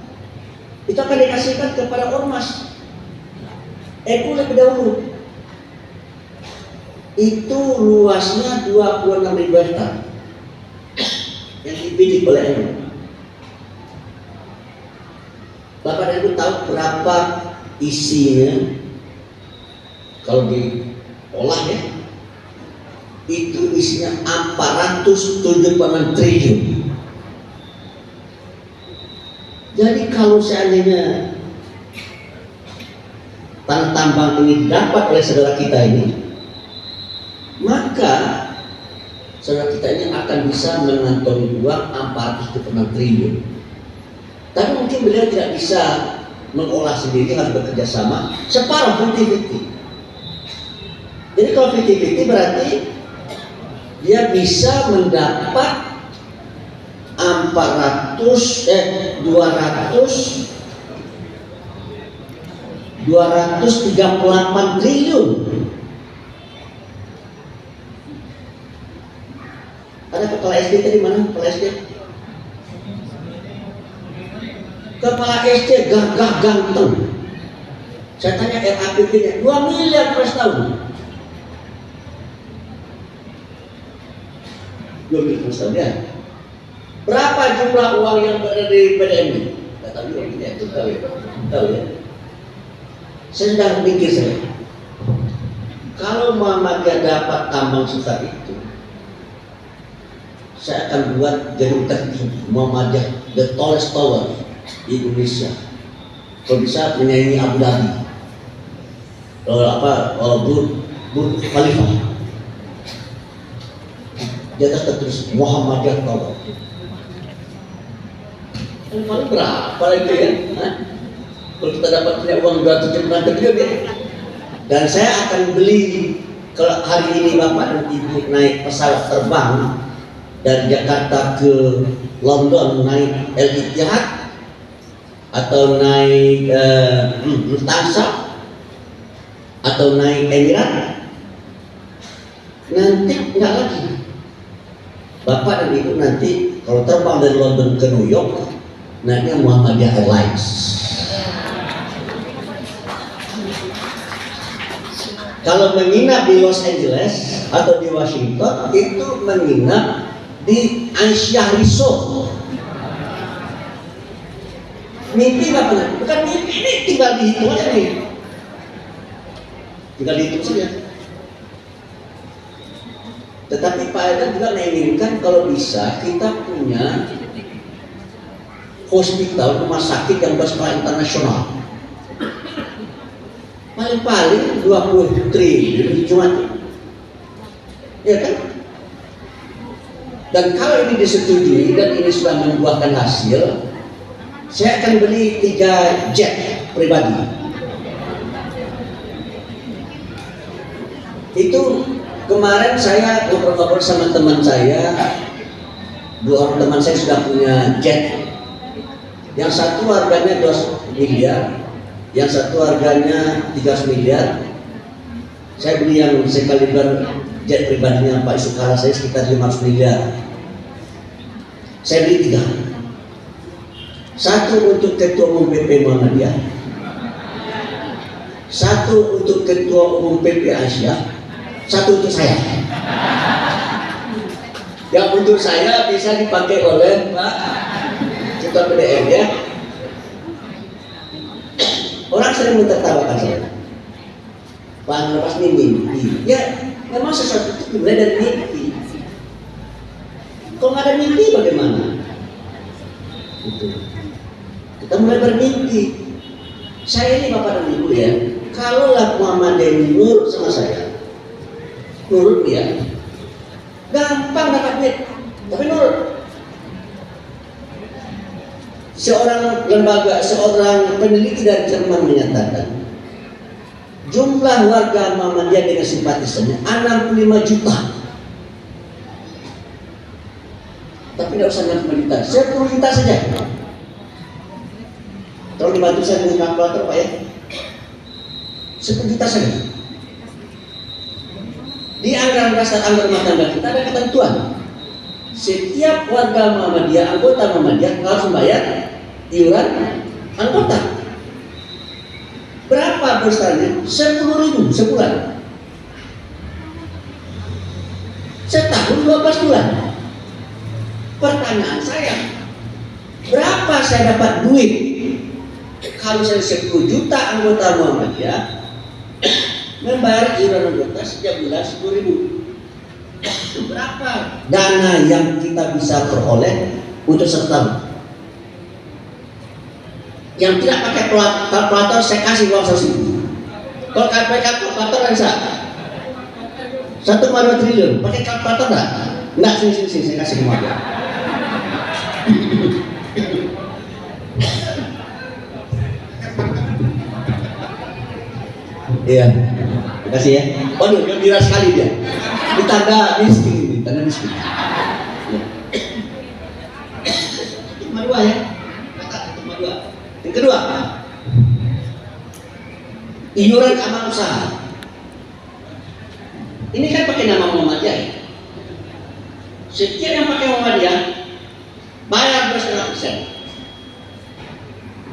Itu akan dikasihkan kepada ormas. NU lebih dahulu. Itu luasnya 26.000 hektar yang dibidik oleh NU. Bapak dan Ibu tahu berapa isinya kalau diolah ya? Itu isinya 476 triliun. Jadi kalau seandainya tanah tambang ini dapat oleh saudara kita ini, maka saudara kita ini akan bisa mengantongi uang 476 triliun. Tapi mungkin beliau tidak bisa mengolah sendiri, harus bekerja sama separuh 50-50. Jadi kalau 50-50 berarti dia bisa mendapat 238 triliun. Ada kepala SD tadi mana? Kepala SD? Kepala SD gagah ganteng. Saya tanya RAPP-nya 2 miliar per tahun. 2 miliar per tahun ya. Berapa jumlah uang yang berada di PDM? Tidak tahu juga ini, itu tahu ya. Tahu ya. Saya sedang mikir saya. Kalau Muhammadiyah dapat tambang sebesar itu, saya akan buat gedung tertinggi Muhammadiyah, the tallest tower di Indonesia. Kalau bisa menyaingi Abu Dhabi. Burj Khalifa. Di atas tertulis Muhammadiyah Tower. Paling berapa lagi ya? Kalau kita dapat punya uang 276 triliun ya. Dan saya akan beli, kalau hari ini Bapak dan Ibu naik pesawat terbang dari Jakarta ke London, naik Al-Ittihad atau naik Lufthansa atau naik Emirat, nanti enggak lagi. Bapak dan Ibu nanti kalau terbang dari London ke New York, naiknya Muhammadiyah Airlines. Kalau menginap di Los Angeles atau di Washington, itu menginap di Aisyah Resort. Mimpi nggak pernah? Bukan mimpi, ini tinggal dihitung aja nih. tinggal dihitung saja. Tetapi Pak Edan juga menginginkan kalau bisa kita punya hospital, rumah sakit yang berskala internasional. Paling-paling 20 triliun cuma, ya kan? Dan kalau ini disetujui dan ini sudah membuahkan hasil, saya akan beli 3 jet pribadi. Itu kemarin saya ngobrol-ngobrol sama teman saya, 2 orang teman saya sudah punya jet. Yang satu harganya 2 miliar, yang satu harganya 300 miliar. Saya beli yang sekaliber jet pribadinya Pak Yusuf Kala saya sekitar 500 miliar. Saya beli 3. Satu untuk Ketua Umum PP Muhammadiyah, satu untuk Ketua Umum PP Asia, satu untuk saya. Yang untuk saya bisa dipakai oleh Pak Ketua PDM ya. Orang sering mentertawakan saya. Pak lepas ini mimpi. Ya, memang sesuatu itu dimulai dari mimpi. Kalau nggak ada mimpi bagaimana? Gitu. Kita mulai bermimpi. Saya ini Bapak dan Ibu ya, kalau Muhammadiyah ini nurut sama saya, nurut ya, gampang dapat duit, tapi nurut. Seorang lembaga, seorang peneliti dari Jerman menyatakan jumlah warga Muhammadiyah dengan simpatisannya 65 juta. Tapi tidak usah 65 juta, 10 juta saja. Tolong dibantu saya dengan kalkulator Pak ya. 10 juta saja. Di anggaran dasar anggaran rumah tangga kita ada ketentuan. Setiap warga Muhammadiyah, anggota Muhammadiyah harus membayar iuran anggota. Berapa besarnya? 10.000 sebulan. Setahun 12 bulan. Pertanyaan saya, berapa saya dapat duit kalau saya 10 juta anggota Muhammadiyah membayar iuran anggota setiap bulan 10.000? Berapa dana yang kita bisa peroleh untuk setahun? Yang tidak pakai kalkulator saya kasih uang 100.000. Kalau pakai kalkulator kan bisa 1,2 triliun. Pakai kalkulator enggak? Enggak, sini saya kasih semua. Iya, terima kasih ya. Waduh, gembira sekali dia. Ini tanda miskin ini, tanda miskin. Cuma 2 ya. Cuma 2. Yang kedua, iuran amal usaha. Ini kan pakai nama Muhammadiyah. Setiap yang pakai Muhammadiyah bayar 2,5%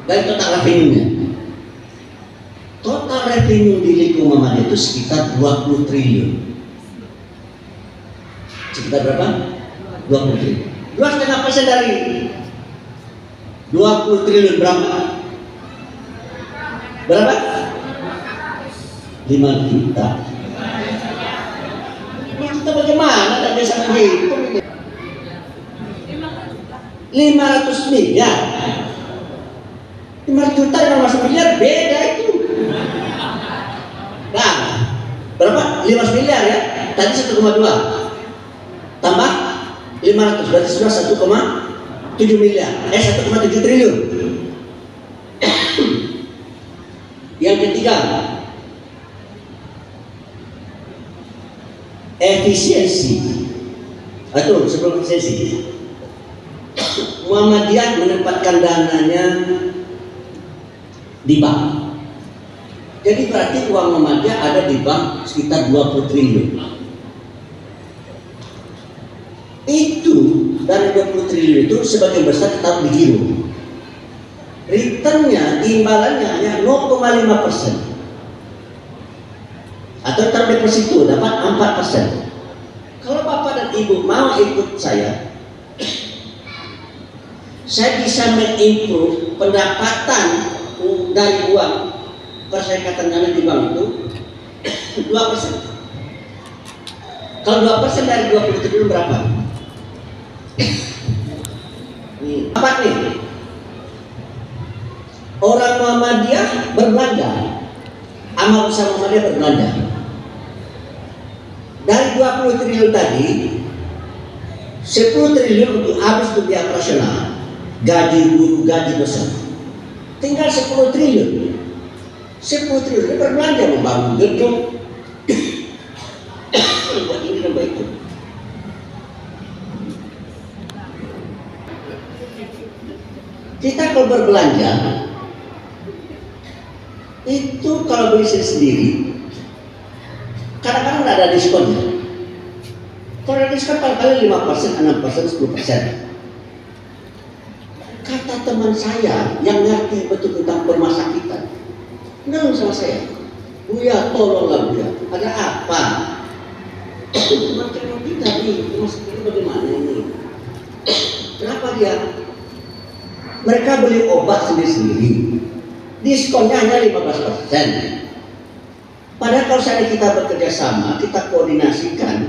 dari total revenue-nya. Total revenue di lingkungan Muhammadiyah itu sekitar 20 triliun. Sekitar berapa? 20 triliun. 2,5% dari 20 triliun berapa? Berapa? 5 juta. 5 juta bagaimana? Tak bisa menghitung. 500 miliar. 5 juta dengan 1 miliar beda itu. Nah, berapa? 15 miliar ya. Tadi 1,2 tambah 500 berarti sudah 1,7 miliar. 1,7 triliun. Yang ketiga, efisiensi. Aduh, sebelum efisiensi, Muhammadiyah menempatkan dananya di bank. Jadi berarti uang Muhammadiyah ada di bank sekitar 20 triliun. Itu dari 20 triliun itu sebagian besar tetap di giro. Returnnya, imbalannya hanya 0,5%. Atau term deposito dapat 4%. Kalau Bapak dan Ibu mau ikut saya bisa mengimprove pendapatan dari uang perserikatan dana di bank itu 2%. Kalau 2% dari 20 triliun berapa? Nih, apa nih? Orang Muhammadiyah berbelanja, amal besar Muhammadiyah berbelanja. Dari 20 triliun tadi, 10 triliun untuk habis untuk biaya operasional, gaji guru, gaji dosen. Tinggal 10 triliun. 10 triliun ini berbelanja membangun gedung, buat ini dan buat itu. Kita kalau berbelanja itu kalau beli sendiri kadang-kadang tidak ada diskonnya. Kalau ada diskon paling-paling 5%, 6%, 10%. Kata teman saya yang ngerti betul tentang permasakitan, bilang sama saya, Buya tolonglah Buya, ada apa? Macam kita nih, rumah sakit bagaimana ini? Kenapa dia? Mereka beli obat sendiri-sendiri, diskonnya hanya 15%. Padahal kalau misalnya kita bekerja sama, kita koordinasikan,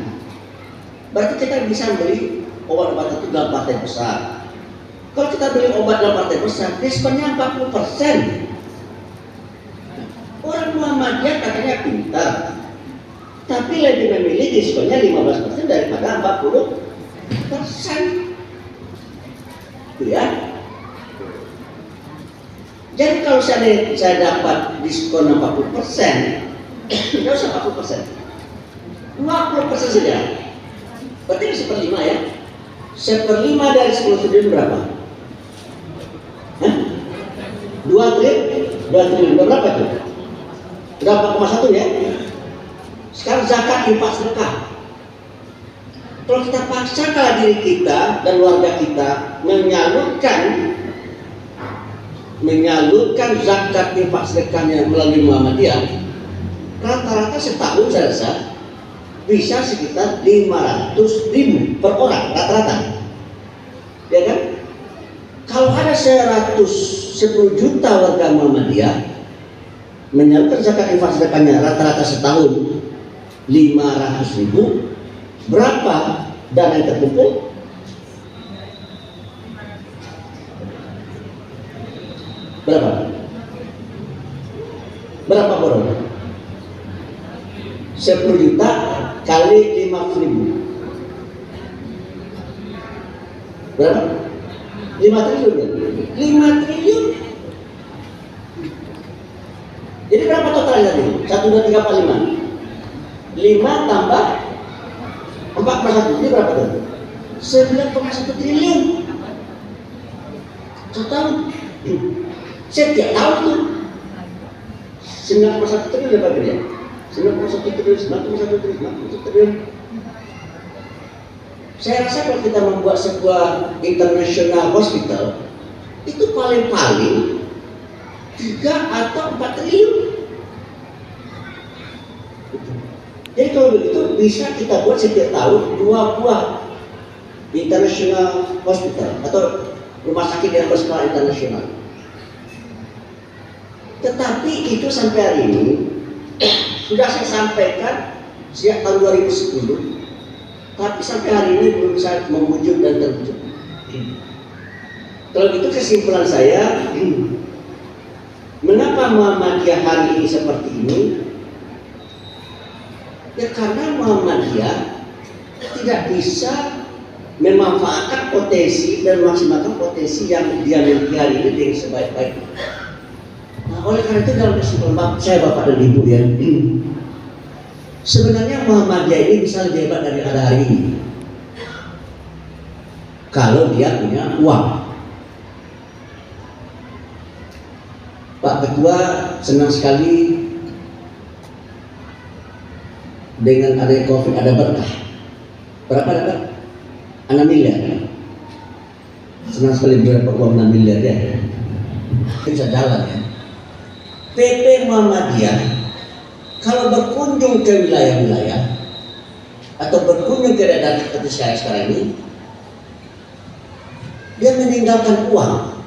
berarti kita bisa beli obat-obat itu dalam partai besar. Kalau kita beli obat dalam partai besar, diskonnya 40%. Orang Muhammadiyah katanya pintar, tapi lebih memilih diskonnya 15% daripada 40%. Itu ya. Jadi kalau saya dapat diskon 40%, tidak usah 40%, 20% saja. Berarti 1/5 ya. 1/5 dari 10 triliun berapa? 2 triliun berapa tuh? 4,1 ya. Sekarang zakat, infak, sedekah. Kalau kita paksakan diri kita dan warga kita menyalurkan zakat, infak, sedekahnya melalui Muhammadiyah, rata-rata setahun saya rasa bisa sekitar 500.000 per orang rata-rata, ya kan? Kalau ada 10 juta warga Muhammadiyah menyalurkan zakat, infak, sedekahnya rata-rata setahun 500.000, berapa dana yang terkumpul? Berapa boron? 10 juta kali 500.000 berapa? 5 triliun. 5 triliun. Jadi berapa totalnya tadi? 1, 2, 3, 4, 5. 5 tambah 4,1, ini berapa tuh? 9,1 triliun. Setahun. Setiap tahun tuh 9,1 triliun berapa dia? 9,1 triliun, 9,1 triliun, 9,1 triliun. Saya rasa kalau kita membuat sebuah international hospital, itu paling-paling 3 atau 4 triliun. Jadi kalau begitu bisa kita buat setiap tahun 2 buah international hospital atau rumah sakit yang berskala internasional. Tetapi itu sampai hari ini sudah saya sampaikan sejak tahun 2010, tapi sampai hari ini belum bisa mewujud dan terwujud. Kalau itu kesimpulan saya, mengapa Muhammadiyah hari ini seperti ini? Ya karena Muhammadiyah tidak bisa memanfaatkan potensi dan memaksimalkan potensi yang dia miliki hari ini dengan sebaik-baiknya. Nah, oleh karena itu dalam kesimpulan saya Bapak dan Ibu ya, sebenarnya Muhammadiyah ini bisa lebih hebat dari ada hari ini kalau dia punya uang. Pak Ketua senang sekali dengan adanya COVID, ada berkah. Berapa dapat? 6 miliar. Senang sekali berapa uang 6 miliar ya. Bisa jalan ya. PP Muhammadiyah kalau berkunjung ke wilayah-wilayah atau berkunjung ke daerah seperti sekarang ini, dia meninggalkan uang.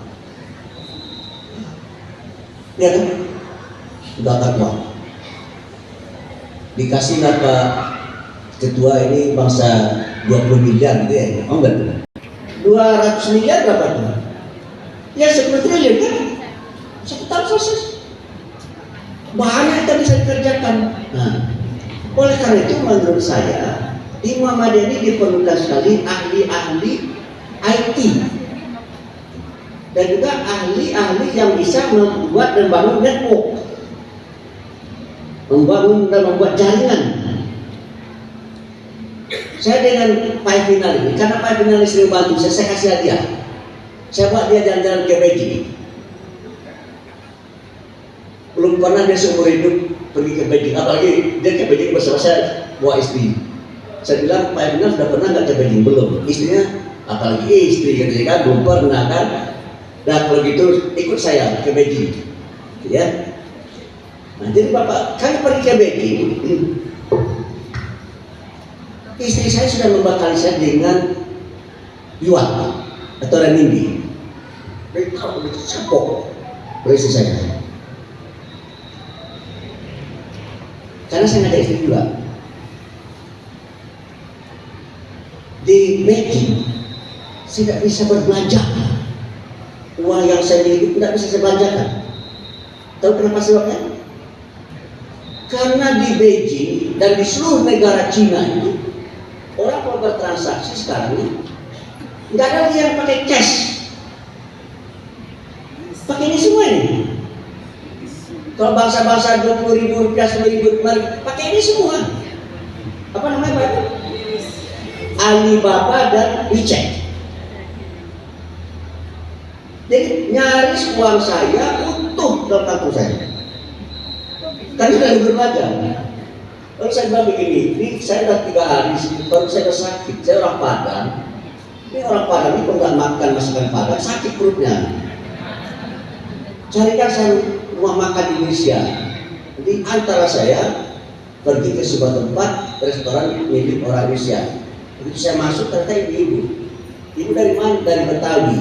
Ya kan? Meninggalkan uang. dikasih Pak Ketua ini bangsa 20 miliar gitu ya, oh enggak? 200 miliar berapa tuh? Ya 10 triliun kan? 1 tahun selesai. Banyak yang bisa dikerjakan. Nah, oleh karena itu menurut saya di Muhammadiyah ini diperlukan sekali ahli-ahli IT dan juga ahli-ahli yang bisa membuat dan membangun network, membangun dan membuat jaringan. Saya dengan Pak Final ini, karena Pak Final sering bantu saya kasih hadiah. Saya buat dia jalan-jalan ke Beijing. Belum pernah dia seumur hidup pergi ke Beijing, apalagi dia ke Beijing bersama saya bawa istri. Saya bilang, Pak Final sudah pernah nggak ke Beijing? Belum. Istrinya, apalagi istri kan belum pernah kan. Nah kalau gitu ikut saya ke Beijing, ya. Nah jadi Bapak, kami pergi ke Beijing. Istri saya sudah membekali saya dengan yuan atau renminbi. Dari tahu itu sapok oleh istri saya. Karena saya ada istri juga. Di Beijing saya tidak bisa berbelanja. Uang yang saya miliki tidak bisa saya belanjakan. Tahu kenapa sebabnya? Karena di Beijing dan di seluruh negara Cina itu orang kalau bertransaksi sekarang ini nggak ada lagi yang pakai cash, pakai ini semua ini. Kalau bangsa-bangsa 20.000 rupiah, 10.000 rupiah, pakai ini semua. Apa namanya Pak? Alibaba dan WeChat. Jadi nyaris uang saya utuh dalam kartu saya. Karena sudah berbelanja. Lalu saya bilang begini, ini saya sudah 3 hari, baru saya sudah sakit, saya orang Padang. Ini orang Padang ini kalau nggak makan masakan Padang, sakit perutnya. Carikan saya rumah makan di Indonesia. Jadi antara saya pergi ke sebuah tempat restoran milik orang Indonesia. Begitu saya masuk ternyata ibu. Ibu dari mana? Dari Betawi.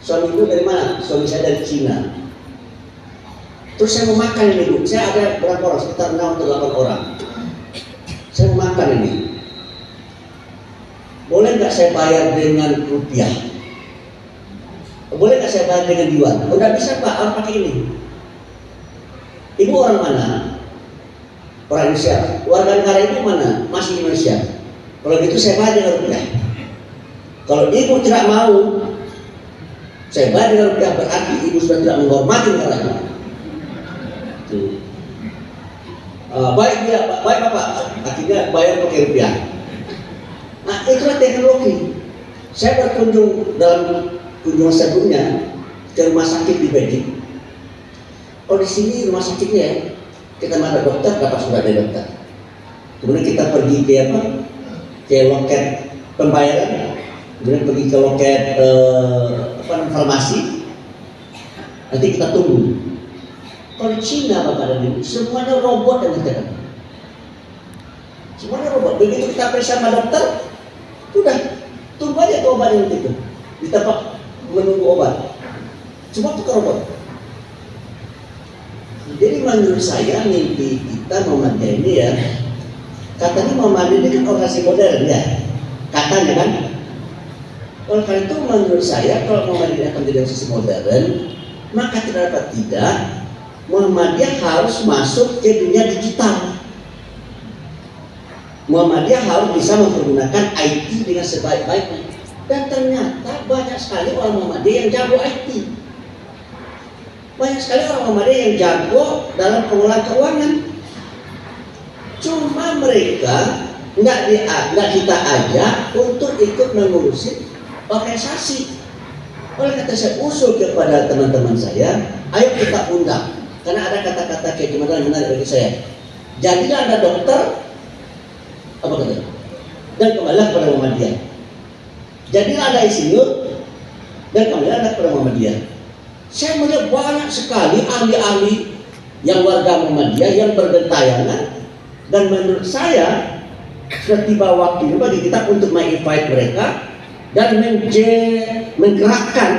Suami ibu dari mana? Suami saya dari Cina. Terus saya mau makan ini Bu, saya ada berapa orang? Sekitar 6 atau 8 orang. Saya mau makan ini. Boleh nggak saya bayar dengan rupiah? Boleh nggak saya bayar dengan yuan? Oh nggak bisa Pak, harus pakai ini. Ibu orang mana? Orang Indonesia. Warga negara ibu mana? Masih Indonesia. Kalau gitu saya bayar dengan rupiah. Kalau ibu tidak mau saya bayar dengan rupiah, berarti ibu sudah tidak menghormati negaranya. Baik dia, baik Bapak, akhirnya bayar pakai rupiah. Nah itulah teknologi. Saya berkunjung dalam kunjungan sebelumnya ke rumah sakit di Beijing. Oh di sini rumah sakitnya kita ada dokter, dapat sudah ada dokter. Kemudian kita pergi ke apa? Ke loket pembayaran. Kemudian pergi ke loket farmasi. Nanti kita tunggu. Kalau di Cina Bapak dan Ibu, semuanya robot yang kita. Semuanya robot. Begitu kita periksa sama dokter, udah tunggu aja tuh obatnya itu di tempat menunggu obat. Semua tukar robot. Jadi menurut saya mimpi kita Muhammadiyah ini ya, katanya Muhammadiyah ini kan organisasi modern ya, katanya kan. Oleh karena itu menurut saya kalau Muhammadiyah akan menjadi organisasi modern, maka tidak dapat tidak Muhammadiyah harus masuk ke dunia digital. Muhammadiyah harus bisa mempergunakan IT dengan sebaik-baiknya. Dan ternyata banyak sekali orang Muhammadiyah yang jago IT. Banyak sekali orang Muhammadiyah yang jago dalam pengelolaan keuangan. Cuma mereka nggak kita ajak untuk ikut mengurusi organisasi. Oleh kata saya usul kepada teman-teman saya, ayo kita undang. Karena ada kata-kata kayak gimana yang menarik bagi saya. Jadilah Anda dokter, apa kata? Dan kembalilah kepada Muhammadiyah. Jadilah Anda insinyur, dan kembalilah kepada Muhammadiyah. Saya melihat banyak sekali ahli-ahli yang warga Muhammadiyah yang bergentayangan, dan menurut saya sudah tiba waktunya bagi kita untuk menginvite mereka dan menggerakkan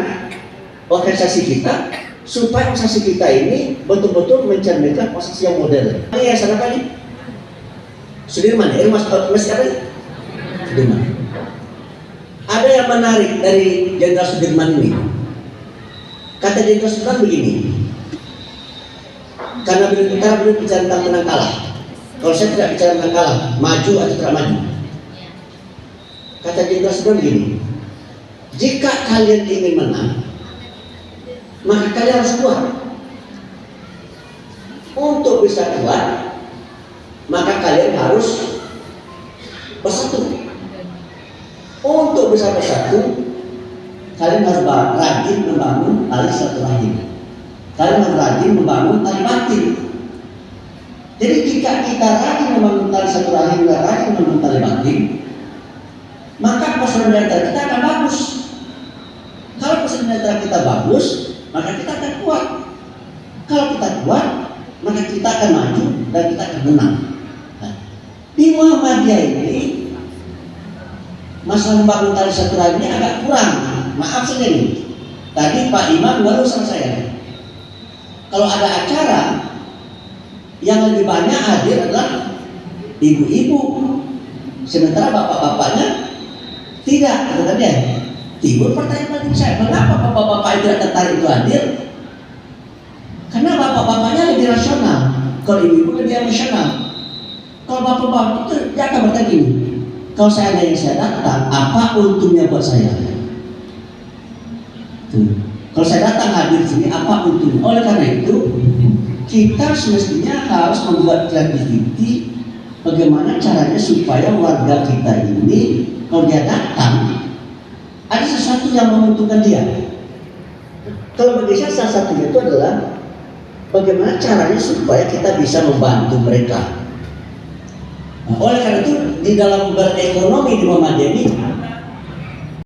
organisasi kita supaya organisasi kita ini betul-betul mencerminkan organisasi yang modern. Ini yayasan apa nih? Sudirman ya, masih apa ya? Sudirman. Ada yang menarik dari Jenderal Sudirman ini. Kata Jenderal Sudirman begini, karena beliau bicara tentang menang kalah. Kalau saya tidak bicara menang kalah, maju atau tidak maju. Kata Jenderal Sudirman begini, jika kalian ingin menang, maka kalian harus kuat. Untuk bisa kuat, maka kalian harus bersatu. Untuk bisa bersatu, kalian harus rajin membangun tali silaturahim. Kalian harus rajin membangun tali batin. Jadi jika kita rajin membangun tali silaturahim dan rajin membangun tali batin, maka persaudaraan antara kita akan bagus. Kalau persaudaraan antara kita bagus, maka kita akan kuat. Kalau kita kuat, maka kita akan maju dan kita akan menang. Nah, di Muhammadiyah ini masalah membangun tali silaturahim ini agak kurang. Maaf saja nih. Tadi Pak Imam baru sama saya. Kalau ada acara yang lebih banyak hadir adalah ibu-ibu, sementara bapak-bapaknya tidak. Kata dia, timbul pertanyaan saya, mengapa bapak-bapak itu tidak tertarik itu hadir? Karena bapak-bapaknya lebih rasional, kalau ibu-ibu lebih emosional. Kalau bapak-bapak itu dia akan bertanya gini, kalau seandainya saya datang, apa untungnya buat saya? Kalau saya datang hadir di sini, apa untungnya? Oleh karena itu, kita semestinya harus membuat kreativiti bagaimana caranya supaya warga kita ini kalau dia datang ada sesuatu yang menguntungkan dia. Kalau bagi saya salah satunya itu adalah bagaimana caranya supaya kita bisa membantu mereka. Nah, oleh karena itu di dalam berekonomi di Muhammadiyah ini